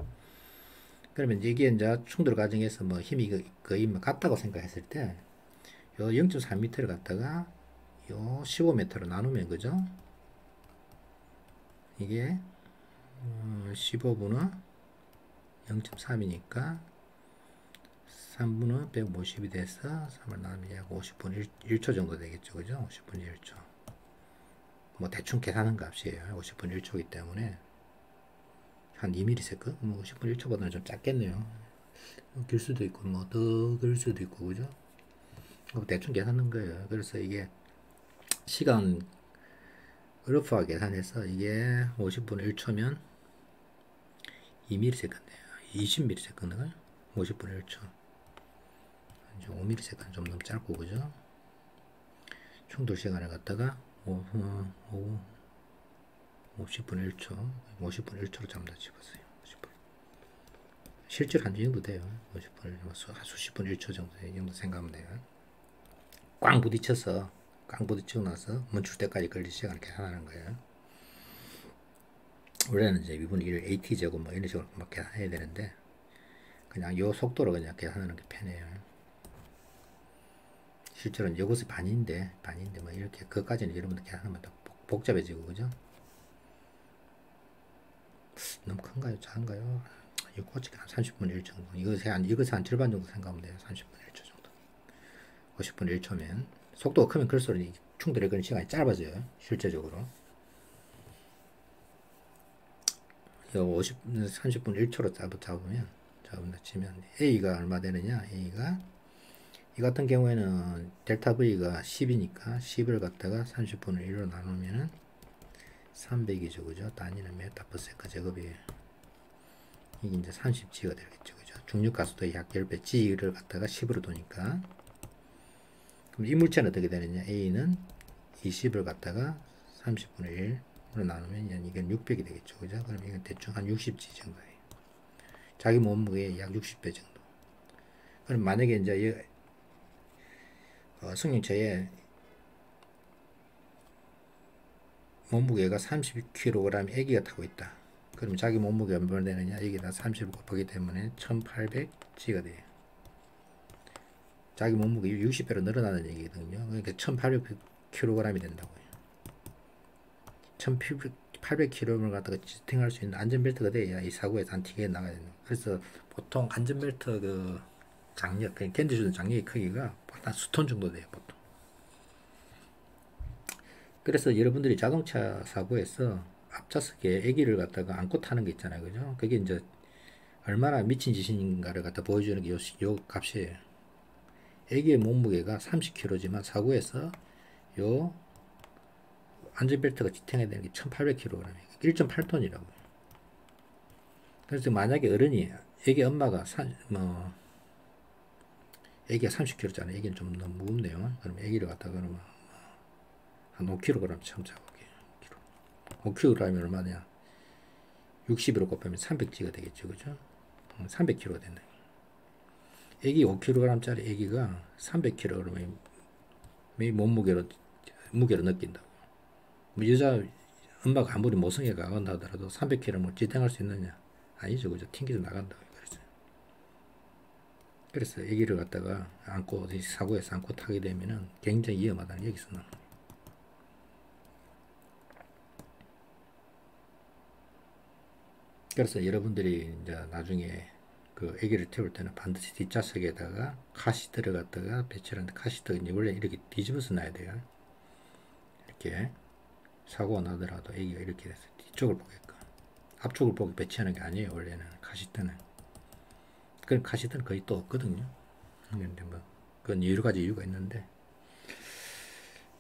그러면 이게 이제 충돌 과정에서 뭐 힘이 거의 같다고 생각했을 때, 요 0.3m를 갖다가 요 15m로 나누면, 그죠? 이게 15분의 0.3이니까 3분의 150이 돼서 3을 나누면 약 50분 1초 정도 되겠죠. 그죠? 50분 1초. 뭐 대충 계산한 값이에요. 50분 1초이기 때문에 한 2ms? 뭐 50분 1초보다는 좀 작겠네요. 길 수도 있고 뭐 더 길 수도 있고, 그죠? 대충 계산한 거예요. 그래서 이게 시간 그래프화 계산해서 이게 50분 1초면 2ms예요. 20ms인가요? 50분 1초. 이제 5ms 좀 너무 짧고, 그죠? 충돌 시간을 갖다가 50분 1초, 50분 1초로 잡는다 집었어요. 50분. 실제로 한 정도 돼요. 50분, 수십 분 1초 정도, 이 정도 생각하면 돼요. 꽝 부딪히고 나서 멈출 때까지 걸릴 시간을 계산하는 거예요. 원래는 이제 미분 1 AT제곱 뭐 이런 식으로 막 계산해야 되는데, 그냥 요 속도로 그냥 계산하는 게 편해요. 실제로는 이것이 반인데 뭐 이렇게 그까지는 여러분들 계산하면 더 복잡해지고, 그죠? 너무 큰가요? 작은가요? 이 꼬치가 한 30분 1 정도. 이것에 한 절반 정도 생각하면 돼요. 30분 1초 정도. 50분 1초면 속도가 크면 클수록 충돌에 걸리는 시간이 짧아져요. 실제적으로. 30분 1초로 잡으면 치면 A가 얼마 되느냐? A가 이 같은 경우에는 델타 V가 10이니까 10을 갖다가 30분을 1로 나누면은 300이죠. 그죠? 단위는 메타퍼세컨 제곱이에요. 이게 이제 30G가 되겠죠. 그죠? 중력가속도의 약 10배 G를 갖다가 10으로 도니까. 그럼 이 물체는 어떻게 되느냐? A는 20을 갖다가 30분의 1로 나누면 이건 600이 되겠죠. 그죠? 그럼 이건 대충 한 60G 정도예요. 자기 몸무게의 약 60배 정도. 그럼 만약에 이제 승용차에 몸무게가 30kg 애기가 타고 있다. 그럼 자기 몸무게가 얼마나 되느냐? 여기다 30을 곱하기 때문에 1800G가 돼요. 자기 몸무게 60배로 늘어나는 얘기거든요. 그러니까 1800kg이 된다고요. 1800kg를 갖다가 지탱할 수 있는 안전벨트가 돼야 이 사고에서 안 튀게 나가야 되는. 그래서 보통 안전벨트 그 장력, 견디주는 장력의 크기가 한 수톤 정도 돼요, 보통. 그래서 여러분들이 자동차 사고에서 앞좌석에 애기를 갖다가 안고 타는 게 있잖아요, 그죠? 그게 이제 얼마나 미친 짓인가를 갖다 보여주는 게 요 값이에요. 애기의 몸무게가 30kg지만 사고에서 요 안전벨트가 지탱해야 되는 게 1800kg, 1.8톤이라고요. 그래서 만약에 어른이, 애기 엄마가 애기가 30kg잖아요. 애기는 좀 너무 무겁네요. 그럼 애기를 갖다가 그러면 한 5kg 처음 잡을게요. 5kg이면 얼마냐? 60으로 곱하면 300G가 되겠죠, 그죠? 300kg가 된다. 애기 5kg짜리 애기가 300kg 몸무게로 느낀다고. 뭐 여자 엄마가 아무리 모성애가 강한다 하더라도 300kg 뭐 지탱할 수 있느냐? 아니죠, 그죠? 튕겨서 나간다고. 그래서 애기를 갖다가 안고 사고에서 안고 타게 되면은 굉장히 위험하다는 얘기서 나옵니다. 그래서 여러분들이 이제 나중에 그 아기를 태울 때는 반드시 뒷좌석에다가 카시트를 갖다가 배치를 하는데, 카시트 이제 원래 이렇게 뒤집어서 놔야 돼요. 이렇게 사고가 나더라도 아기가 이렇게 돼서 뒤쪽을 보게끔, 앞쪽을 보고 배치하는 게 아니에요. 원래는 카시트는. 그럼 카시트는 거의 또 없거든요. 근데 뭐 그건 여러 가지 이유가 있는데,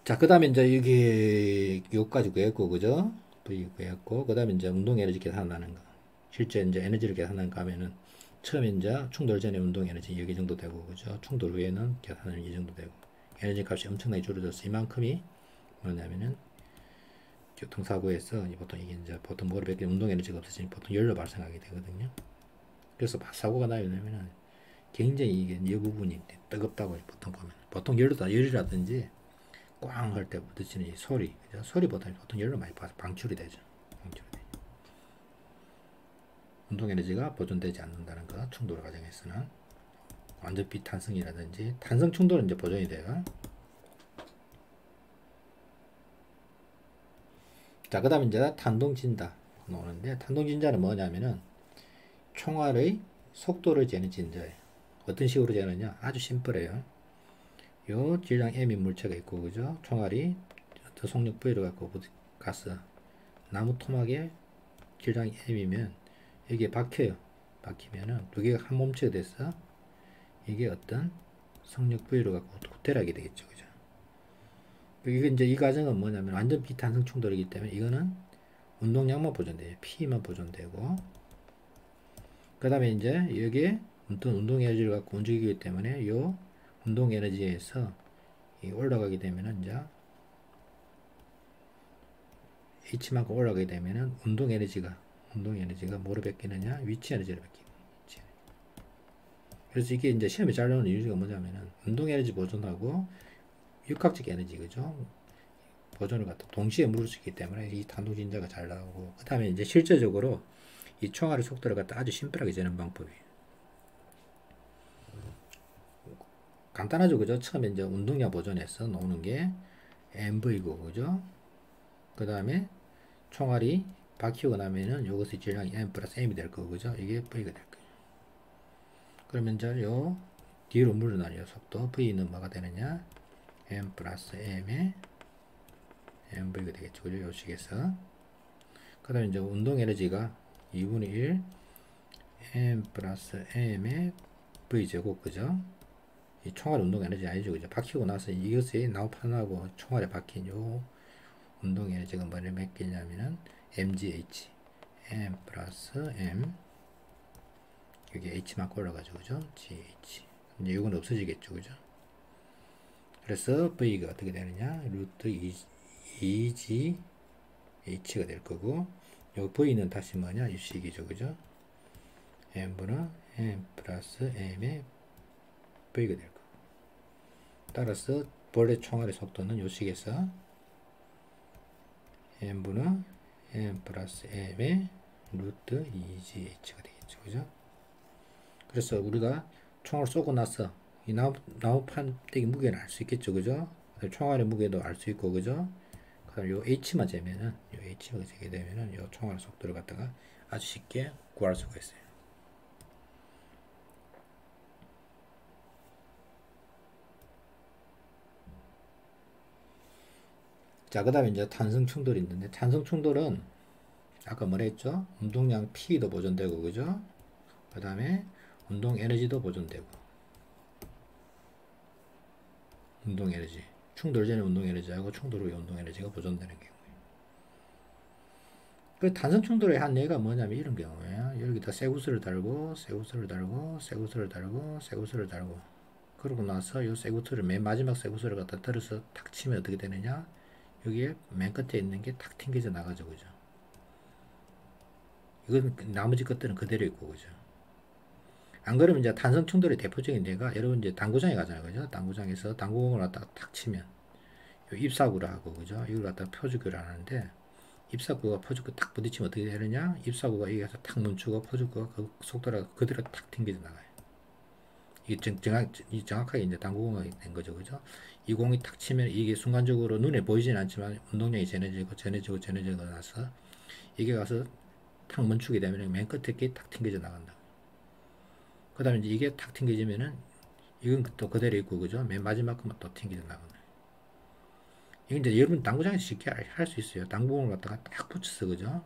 자, 그 다음에 이제 여기 요까지 구했고, 그죠? V 구했고, 그 다음에 이제 운동 에너지 계산하는 거. 실제 이제 에너지를 계산하는 거 하면은, 처음에 이제 충돌 전에 운동 에너지 여기 정도 되고, 그죠? 충돌 후에는 계산은 이 정도 되고, 에너지 값이 엄청나게 줄어들어서 이만큼이 뭐냐면은, 교통사고에서 보통 이게 이제 보통 뭐를 뱉기 운동 에너지가 없어지니 보통 열로 발생하게 되거든요. 그래서 사고가 나면은 굉장히 이게 이 부분이 뜨겁다고 보통 보면, 보통 열이라든지 꽝 할 때 부딪히는 이 소리, 그죠? 소리보다 보통 열로 많이 방출이 되죠. 운동 에너지가 보존되지 않는다는 거, 충돌 과정에서는. 완전 비탄성이라든지 탄성 충돌은 이제 보존이 돼요. 자, 그 다음에 이제 탄동진다 나오는데, 탄동진자는 뭐냐면은 총알의 속도를 재는 진자예요. 어떤 식으로 재느냐? 아주 심플해요. 요 질량 M인 물체가 있고, 그죠? 총알이 어떤 속력 V로 갖고 가서 나무 토막에 질량이 M이면 여기에 박혀요. 박히면은 두 개가 한 몸체가 돼서 이게 어떤 성력 V로 갖고 후퇴하게 되겠죠. 그죠? 이게 이제 이 과정은 뭐냐면 완전 비탄성 충돌이기 때문에 이거는 운동량만 보존돼요. P만 보존되고, 그 다음에 이제 여기에 어떤 운동 에너지를 갖고 움직이기 때문에 요 운동 에너지에서 올라가게 되면은 이제 H만큼 올라가게 되면은 운동 에너지가 뭐로 바뀌느냐? 위치 에너지로 바뀌고. 그래서 이게 이제 시험에 잘 나오는 이유가 뭐냐면은 운동 에너지 보존하고 육각적 에너지, 그죠? 보존을 갖다 동시에 물을 수 있기 때문에 이 탄도진자가 잘 나오고, 그 다음에 이제 실제적으로 이 총알의 속도를 갖다 아주 심플하게 재는 방법이에요. 간단하죠, 그죠? 처음에 이제 운동량 보존해서 나오는 게 MV고, 그죠? 그 다음에 총알이 박히고 나면은 이것의 질량이 M 플러스 M이 될 거고, 그죠? 이게 V가 될 거예요. 그러면 이제 요 뒤로 물러나는 속도 V는 뭐가 되느냐? M 플러스 M의 MV가 되겠죠, 그죠? 요 식에서. 그 다음에 이제 운동 에너지가 2분의 1 M 플러스 M의 V제곱, 그죠? 이 총알 운동 에너지 아니죠, 그죠? 박히고 나서 이것이 나우판하고 총알에 박힌 요 운동 에너지가 뭐를 맺겠냐면은 MGH, M 플러스 M, 여기 H만 올라가죠, 그죠? GH. 이제 이건 없어지겠죠, 그죠? 그래서 V가 어떻게 되느냐? 루트 2G H가 될 거고, 요 V는 다시 뭐냐? 이 식이죠, 그죠? M분은 M 플러스 M의 V가 될 거고, 따라서 본래 총알의 속도는 요 식에서 M분은 M 플러스 M의 루트 2GH가 되겠죠, 그죠? 그래서 우리가 총을 쏘고 나서 이 나무판 떼기 무게를 알 수 있겠죠, 그죠? 총알의 무게도 알 수 있고, 그죠? 그다음 요 H만 재면은, 요 H가 재게 되면은 요 총알 속도를 갖다가 아주 쉽게 구할 수가 있어요. 자, 그 다음에 이제 탄성 충돌이 있는데, 탄성 충돌은 아까 뭐라 했죠? 운동량 P도 보존되고, 그죠? 그 다음에 운동 에너지도 보존되고, 운동 에너지, 충돌 전에 운동 에너지하고 충돌 후에 운동 에너지가 보존되는 경우. 그 탄성 충돌의 한 예가 뭐냐면 이런 경우에요. 여기다 쇠구슬을 달고, 쇠구슬을 달고, 쇠구슬을 달고, 쇠구슬을 달고, 그러고 나서 이 쇠구슬을 맨 마지막 쇠구슬을 갖다 들어서 탁 치면 어떻게 되느냐? 여기에 맨 끝에 있는 게 탁 튕겨져 나가죠, 그죠? 이건 나머지 것들은 그대로 있고, 그죠? 안 그러면 이제 탄성 충돌의 대표적인 예가, 여러분 이제 당구장에 가잖아요, 그죠? 당구장에서 당구공을 갖다 탁 치면 요 입사구를 하고, 그죠? 이걸 갖다 표주기를 하는데, 입사구가 포주구 탁 부딪히면 어떻게 되느냐? 입사구가 여기서 탁 멈추고 포주구가 그 속도가 그대로 탁 튕겨져 나가요. 이게 정확하게 이제 당구공이 된 거죠, 그죠? 이 공이 탁 치면 이게 순간적으로 눈에 보이진 않지만 운동량이 전해지고 나서 이게 가서 탁 멈추게 되면 맨 끝에 게 탁 튕겨져 나간다. 그 다음에 이제 이게 탁 튕겨지면은 이건 또 그대로 있고, 그죠? 맨 마지막 거만 또 튕겨져 나간다. 이게 이제 여러분 당구장에서 쉽게 할 수 있어요. 당구공을 갖다가 딱 붙였어, 그죠?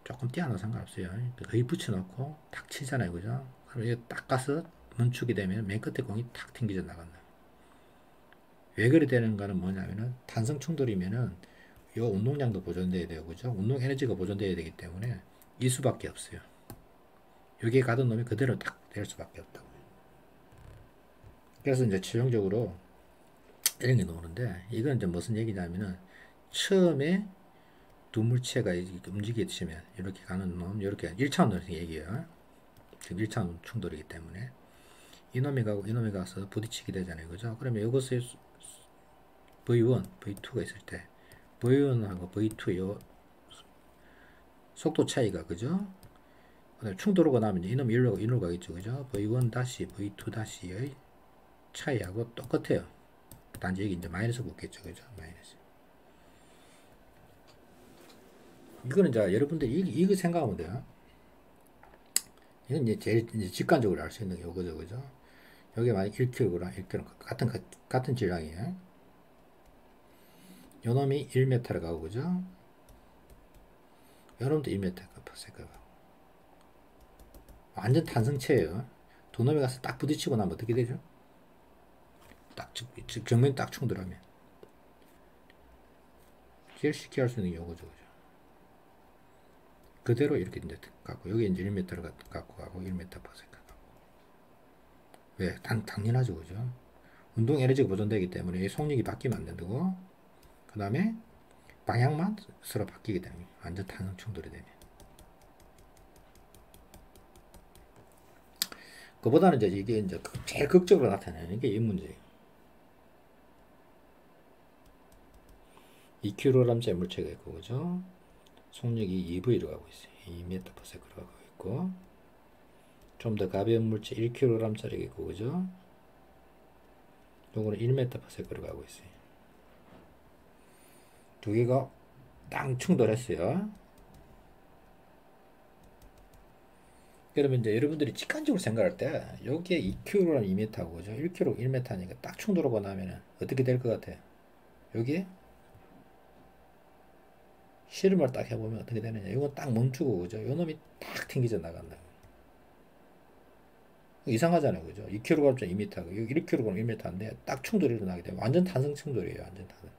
조금 띄어나 상관없어요. 거의 붙여놓고 탁 치잖아요, 그죠? 그럼 이게 딱 가서 멈추게 되면 맨 끝에 공이 탁 튕겨져 나간다. 왜 그래 되는 거는 뭐냐면은 탄성 충돌이면은 요 운동량도 보존돼야 돼요, 그죠? 운동 에너지가 보존돼야 되기 때문에 이 수밖에 없어요. 여기에 가던 놈이 그대로 딱 될 수밖에 없다고. 그래서 이제 최종적으로 이런 게 나오는데, 이건 이제 무슨 얘기냐면은 처음에 두 물체가 움직이시면 이렇게 가는 놈, 이렇게 1차원으로 얘기해요. 지금 1차원 충돌이기 때문에 이놈이 가고 이놈이 가서 부딪히게 되잖아요, 그죠? 그러면 이것을 V1, V2가 있을 때 V1하고 V2 요 속도 차이가, 그죠? 충돌하고 나면 이놈이 이리로 가겠죠, 그죠? V1 다시 V2 다시의 차이하고 똑같아요. 단지 여기 이제 마이너스 붙겠죠, 그죠? 마이너스. 이거는 이제 여러분들이 이거 생각하면 돼요. 이건 이제 제일 이제 직관적으로 알 수 있는 게 요거죠, 그죠? 여기 만약 1kg, 1kg 같은 질량이에요. 요 놈이 1m를 가고, 그죠? 요 놈도 1m 가고. 완전 탄성체예요. 두 놈이 가서 딱 부딪히고 나면 어떻게 되죠? 딱 정면이 딱 충돌하면 제일 쉽게 할 수 있는 게 요거죠, 그죠? 그대로 이렇게 이제 갖고 여기 이제 1m를 갖고 가고 1m 가고. 왜? 당연하죠, 그죠? 운동 에너지가 보존되기 때문에 속력이 바뀌면 안 된다고. 그 다음에 방향만 서로 바뀌게 됩니다. 완전 탄성 충돌이 되면. 그보다는 이제 이게 이제 제일 극적으로 나타나는 게 이 문제예요. 2kg짜리 물체가 있고, 그죠? 속력이 2V로 가고 있어요. 2m/s로 가고 있고, 좀 더 가벼운 물체 1kg짜리가 있고, 그죠? 요거는 1m/s로 가고 있어요. 두 개가 딱 충돌했어요. 그러면 이제 여러분들이 직관적으로 생각할 때 여기에 2kg랑 2m고, 그죠? 1kg 1m니까 딱 충돌하고 나면은 어떻게 될 것 같아요? 여기에 실험을 딱 해보면 어떻게 되느냐? 이거 딱 멈추고, 그죠? 요 놈이 딱 튕겨져 나간다. 이상하잖아요, 그죠? 2kg 2m고 1kg 1m인데 딱 충돌이 일어나게 되면 완전 탄성 충돌이에요, 완전 탄성.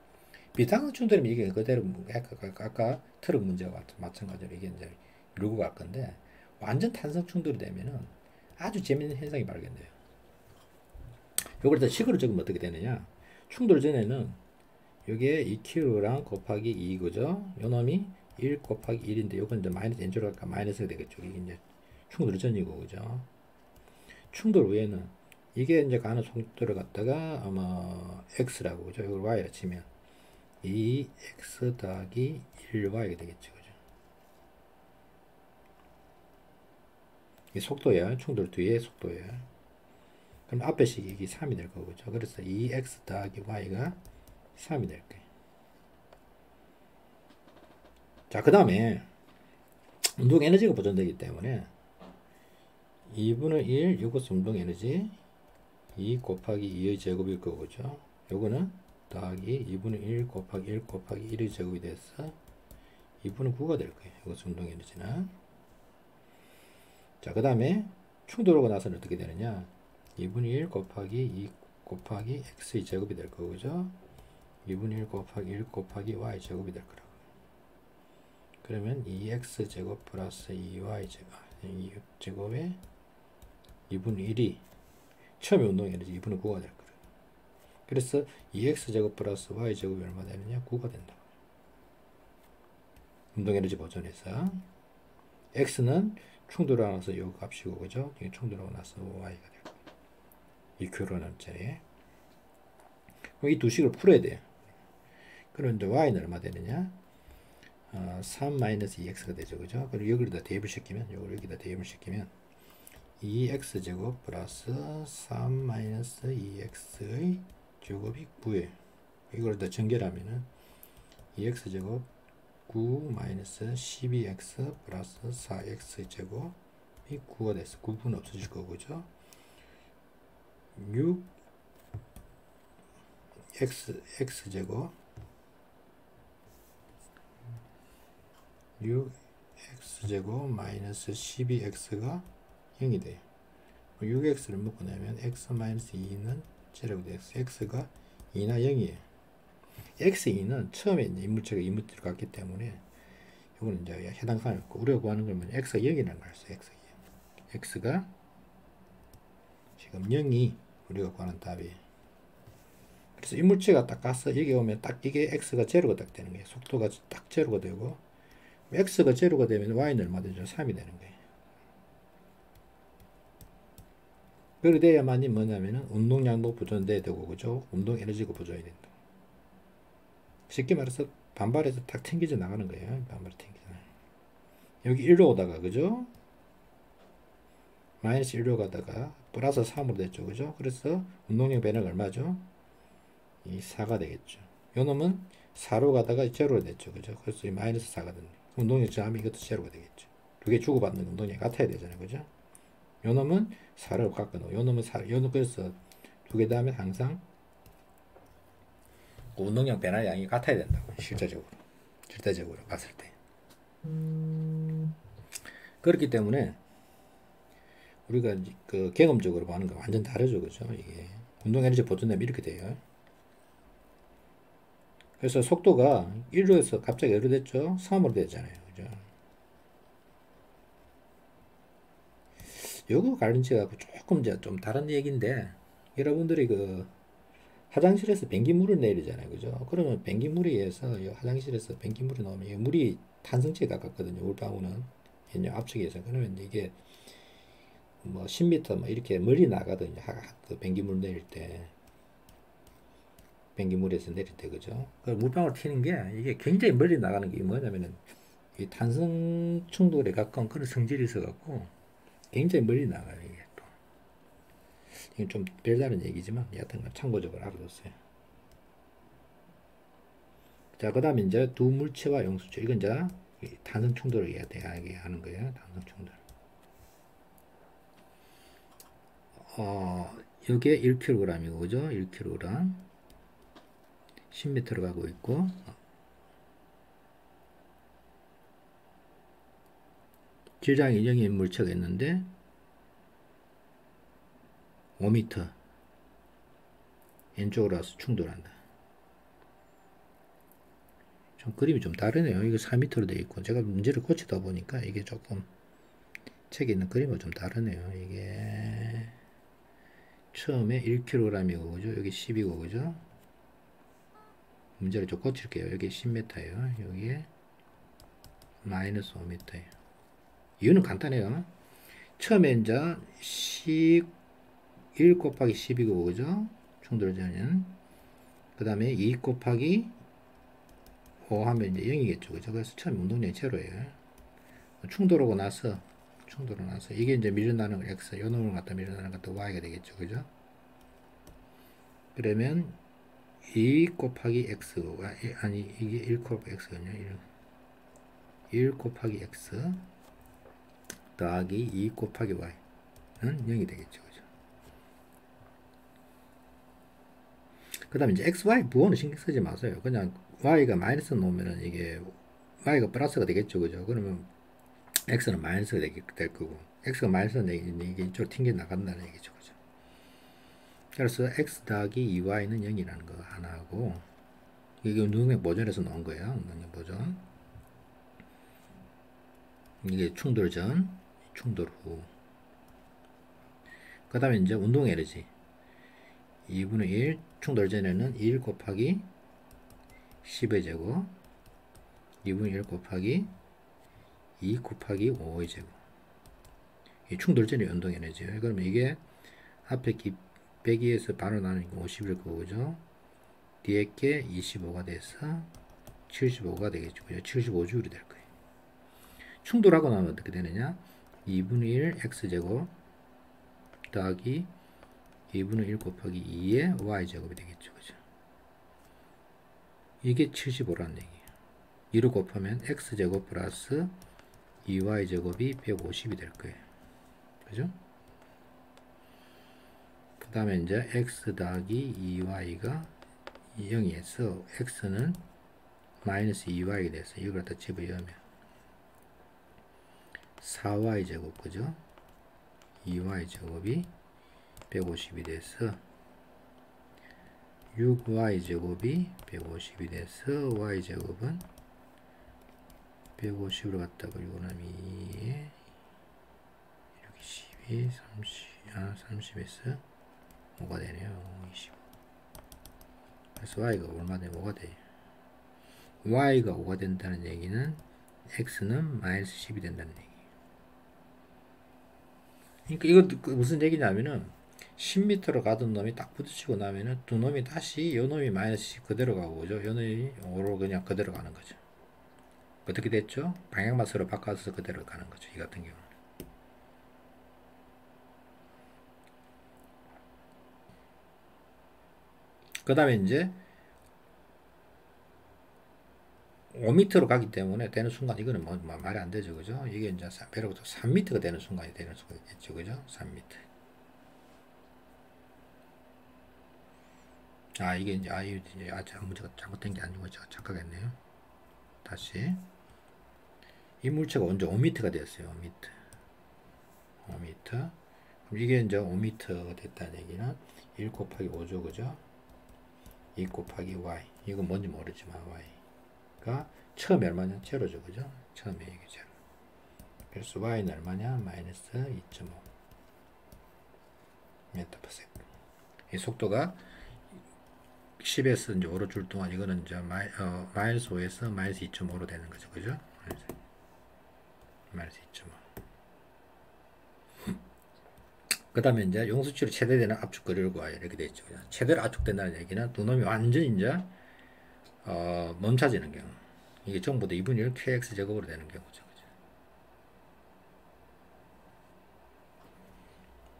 비탄성 충돌이면 이게 그대로 아까 트럭 문제와 마찬가지로 이게 이제 이러고 갈 건데, 완전 탄성 충돌이 되면은 아주 재밌는 현상이 발견돼요. 요걸 다 식으로 적으면 어떻게 되느냐? 충돌 전에는 여기에 2kg랑 곱하기 2, 그죠? 요 놈이 1 곱하기 1인데 요건 이제 마이너스 n제로 갈까 마이너스가 되겠죠. 이게 이제 충돌 전이고, 그죠? 충돌 후에는 이게 이제 가는 속도를 갖다가 아마 x라고, 그죠? 이걸 y라 치면 2x 더하기 1y가 되겠죠, 그죠? 이 속도야, 충돌 뒤에 속도야. 그럼 앞에 식이 이게 3이 될 거고, 그죠? 그래서 2x 더하기 y가 3이 될 거예요. 자, 그 다음에 운동 에너지가 보존되기 때문에 2분의 1 이것은 운동 에너지 2 곱하기 2의 제곱일 거고, 그죠? 요거는 더하기 2분의 1 곱하기 1 곱하기 1의 제곱이 돼서 2분의 9가 될 거예요. 이것은 운동 에너지는. 자, 그 다음에 충돌하고 나서는 어떻게 되느냐? 2분의 1 곱하기 2 곱하기 x의 제곱이 될 거고, 그죠? 2분의 1 곱하기 1 곱하기 y 제곱이 될 거라고. 그러면 2x 제곱 플러스 2y 제곱에 2분의 1이 처음에 운동 에너지 2분의 9가 될 거예요. 그래서 2x 제곱 플러스 y 제곱이 얼마 되느냐? 9가 된다. 운동 에너지 보존해서 x는 충돌하고 나서 요 값이고, 그죠? 이게 충돌하고 나서 y가 될 거예요. 2kg짜리. 이 두 식을 풀어야 돼요. 그런데 y는 얼마 되느냐? 3-2x가 되죠, 그죠? 그리고 여기다 대입을 시키면, 요걸 여기다 대입을 시키면 2x제곱 플러스 3-2x의 제곱이 9예요. 이걸 다 전개하면은 2x제곱 9 마이너스 12x 플러스 4x 제곱이 9가 됐어. 9분 없어질 거고, 그죠? 6x 제곱 6x 제곱 마이너스 12x가 0이 돼요. 6x를 묶어내면 x 마이너스 2는 제곱이 돼요. x가 2나 0이에요. x2는 처음에 이제 인물체가 이물 들어갔기 때문에 이거는 이제 해당 사항이 없고, 우리가 구하는 건 x가 0이라는 걸 알았어요. x가 0. x가 지금 0이 우리가 구하는 답이에요. 그래서 인물체가 딱 가서 여기 오면 딱 이게 x가 제로가 딱 되는 거예요. 속도가 딱 제로가 되고, x가 제로가 되면 y는 얼마 되죠? 3이 되는 거예요. 그렇게 돼야만이 뭐냐면은 운동량도 보존돼야 되고, 그죠? 운동 에너지가 보존이 된다. 쉽게 말해서 반발해서 탁 튕겨져 나가는 거예요. 반발 튕겨져. 여기 1로 오다가, 그죠? 마이너스 1로 가다가 플러스 3으로 됐죠, 그죠? 그래서 운동량 변화가 얼마죠? 이 4가 되겠죠. 요 놈은 4로 가다가 제로로 됐죠, 그죠? 그래서 이 마이너스 4가 됩니다. 운동량 저하면 이것도 제로가 되겠죠. 두 개 주고받는 운동량이 같아야 되잖아요, 그죠? 요 놈은 4를 깎아놓고, 요 놈은 4, 요 놈, 그래서 두 개 다음에 항상 운동량 변화 양이 같아야 된다고, 실제적으로 봤을 때. 그렇기 때문에 우리가 그 경험적으로 보는 거 완전 다르죠, 그죠? 이게 운동 에너지 보존되면 이렇게 돼요. 그래서 속도가 1로에서 갑자기 2로 됐죠? 3으로 되잖아요, 그죠? 요거 관련지가 조금 이제 좀 다른 얘기인데, 여러분들이 그 화장실에서 변기물을 내리잖아요, 그죠? 그러면 변기물에 의해서 화장실에서 변기물이 나오면 물이 탄성체에 가깝거든요, 물방울은 압축에 의해서. 그러면 이게 뭐 10m 뭐 이렇게 멀리 나가거든요, 그 변기물 내릴 때, 변기물에서 내릴 때, 그죠? 그 물방울 튀는 게 이게 굉장히 멀리 나가는 게 뭐냐면은 이 탄성 충돌에 가까운 그런 성질이 있어 갖고 굉장히 멀리 나가요, 이게 또. 이건 좀 별다른 얘기지만 여하튼 참고적으로 알아뒀어요. 자, 그 다음에 이제 두 물체와 용수체, 이건 이제 탄성 충돌을 이야기하는 거예요. 탄성 충돌. 이게 1kg이고, 그죠? 1kg 10m로 가고 있고, 질량이 0인 물체가 있는데 5m 왼쪽으로 와서 충돌한다. 좀 그림이 좀 다르네요. 이거 4m로 되어 있고, 제가 문제를 고치다 보니까 이게 조금 책에 있는 그림과 좀 다르네요. 이게 처음에 1kg이고, 그죠? 여기 10이고, 그죠? 문제를 좀 고칠게요. 여기 10m예요. 여기에 마이너스 5m예요. 이유는 간단해요. 처음에 이제 1 곱하기 10이고, 그죠? 충돌전은. 그 다음에 2 곱하기 5 하면 이제 0이겠죠, 그죠? 그래서 처음 운동량이 제로예요. 충돌하고 나서 이게 이제 밀려나는 거 x, 요 놈을 갖다 밀려나는 것도 y가 되겠죠, 그죠? 그러면 2 곱하기 x, 아니 이게 1 곱하기 x거든요. 1 곱하기 x 더하기 2 곱하기 y는 0이 되겠죠, 그죠? 그 다음에 이제 x, y 부호는 신경 쓰지 마세요. 그냥 y가 마이너스 놓으면은 이게 y가 플러스가 되겠죠, 그죠? 그러면 x는 마이너스가 될 거고, x가 마이너스는 이게 이쪽으로 튕겨 나간다는 얘기죠, 그죠? 그래서 x 더하기 2y는 0이라는 거 하나 하고, 이게 운동량 보존에서 나온 거예요. 운동량 보존. 이게 충돌 전, 충돌 후. 그 다음에 이제 운동 에너지 2분의 1, 충돌 전에는 1 곱하기 10의 제곱, 2분의 1 곱하기 2 곱하기 5의 제곱. 이 충돌 전의 운동 에너지예요. 그러면 이게 앞에 102에서 바로 나는 50일 거고, 그죠? 뒤에 게 25가 돼서 75가 되겠죠. 75주울이 될 거예요. 충돌하고 나면 어떻게 되느냐? 2분의 1 x제곱 더하기 2분의 1 곱하기 2의 y제곱이 되겠죠, 그죠? 이게 75라는 얘기예요. 2를 곱하면 x제곱 플러스 2y제곱이 150이 될 거예요. 그죠? 그 다음에 이제 x 더하기 2y가 0에서 x는 마이너스 2y가 돼서 이걸 갖다 집어넣으면 4y제곱, 그죠? 2y제곱이 150이 돼서 6y제곱이 150이 돼서 y제곱은 150으로 갔다가 6 나면 2에 12, 30에서 5가 되네요. 25. 그래서 y가 얼마 되면 5가 돼요. y가 5가 된다는 얘기는 x는 마이너스 10이 된다는 얘기. 그러니까 이거 무슨 얘기냐면은 10m로 가던 놈이 딱 부딪히고 나면은 두 놈이 다시 요 놈이 마이너스 10 그대로 가고, 그죠? 요 놈이 5로 그냥 그대로 가는 거죠. 어떻게 됐죠? 방향마스로 바꿔서 그대로 가는 거죠. 이 같은 경우는. 그 다음에 이제 5m로 가기 때문에 되는 순간 이거는 뭐 말이 안 되죠. 그죠? 이게 이제 3m가 되는 순간이 되는 수가 있겠죠. 그죠? 3m. 이게 이제 문제가 잘못된 게 아니고 제가 착각했네요. 다시. 이 물체가 언제 5m가 되었어요. 5m. 그럼 이게 이제 5m가 됐다는 얘기는 1 곱하기 5죠. 그죠? 2 곱하기 y. 이건 뭔지 모르지만 y가 처음에 얼마냐? 제로죠. 그죠? 처음에 이게 제로. 그래서 y는 얼마냐? 마이너스 2.5 m/s. 이 속도가 10에서 이제 5로 줄 동안 이거는 이제 마이너스 5에서 마이너스 2.5로 되는 거죠. 그죠? 마이너스 2.5. 그 다음에 이제 용수치로 최대되는 압축거리를 구하여 이렇게 되어 있죠. 최대로 압축된다는 얘기는 두 놈이 완전히 이제 멈춰지는 경우. 이게 전부 다 2분의 1 kx 제곱으로 되는 경우죠.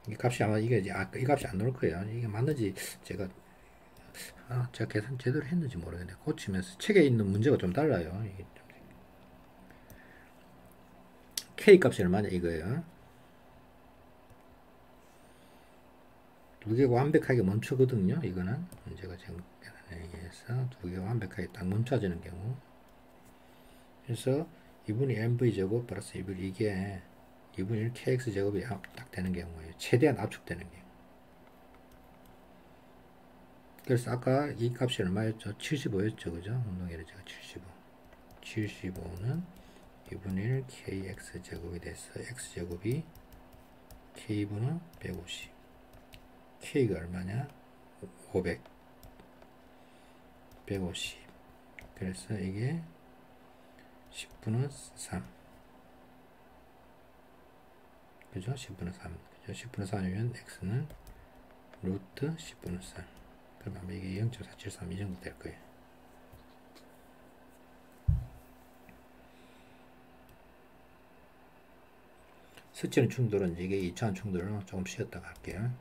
이 값이 아마 이 값이 안 나올 거예요. 이게 맞는지 제가 계산 제대로 했는지 모르겠네. 고치면서 책에 있는 문제가 좀 달라요. 이게 k 값이 얼마냐 이거예요. 두 개가 완벽하게 멈추거든요. 이거는 제가 지금 얘기해서 두 개가 완벽하게 딱 멈춰지는 경우. 그래서 2분의 mv제곱 플러스 2분의 이게 2분의 1 kx제곱이 딱 되는 경우예요. 최대한 압축되는 경우. 그래서 아까 이 값이 얼마였죠? 75였죠. 그죠? 운동에는 제가 75는 2분의 1 kx제곱이 돼서 x제곱이 k분은 150. k가 얼마냐? 500. 150. 그래서 이게 10분의 3. 그죠? 10분의 3. 그죠? 10분의 3이면 x는 루트 10분의 3. 그럼 아마 이게 0.473 이 정도 될 거예요. 스치는 충돌은 이게 2차원 충돌을 조금 쉬었다가 할게요.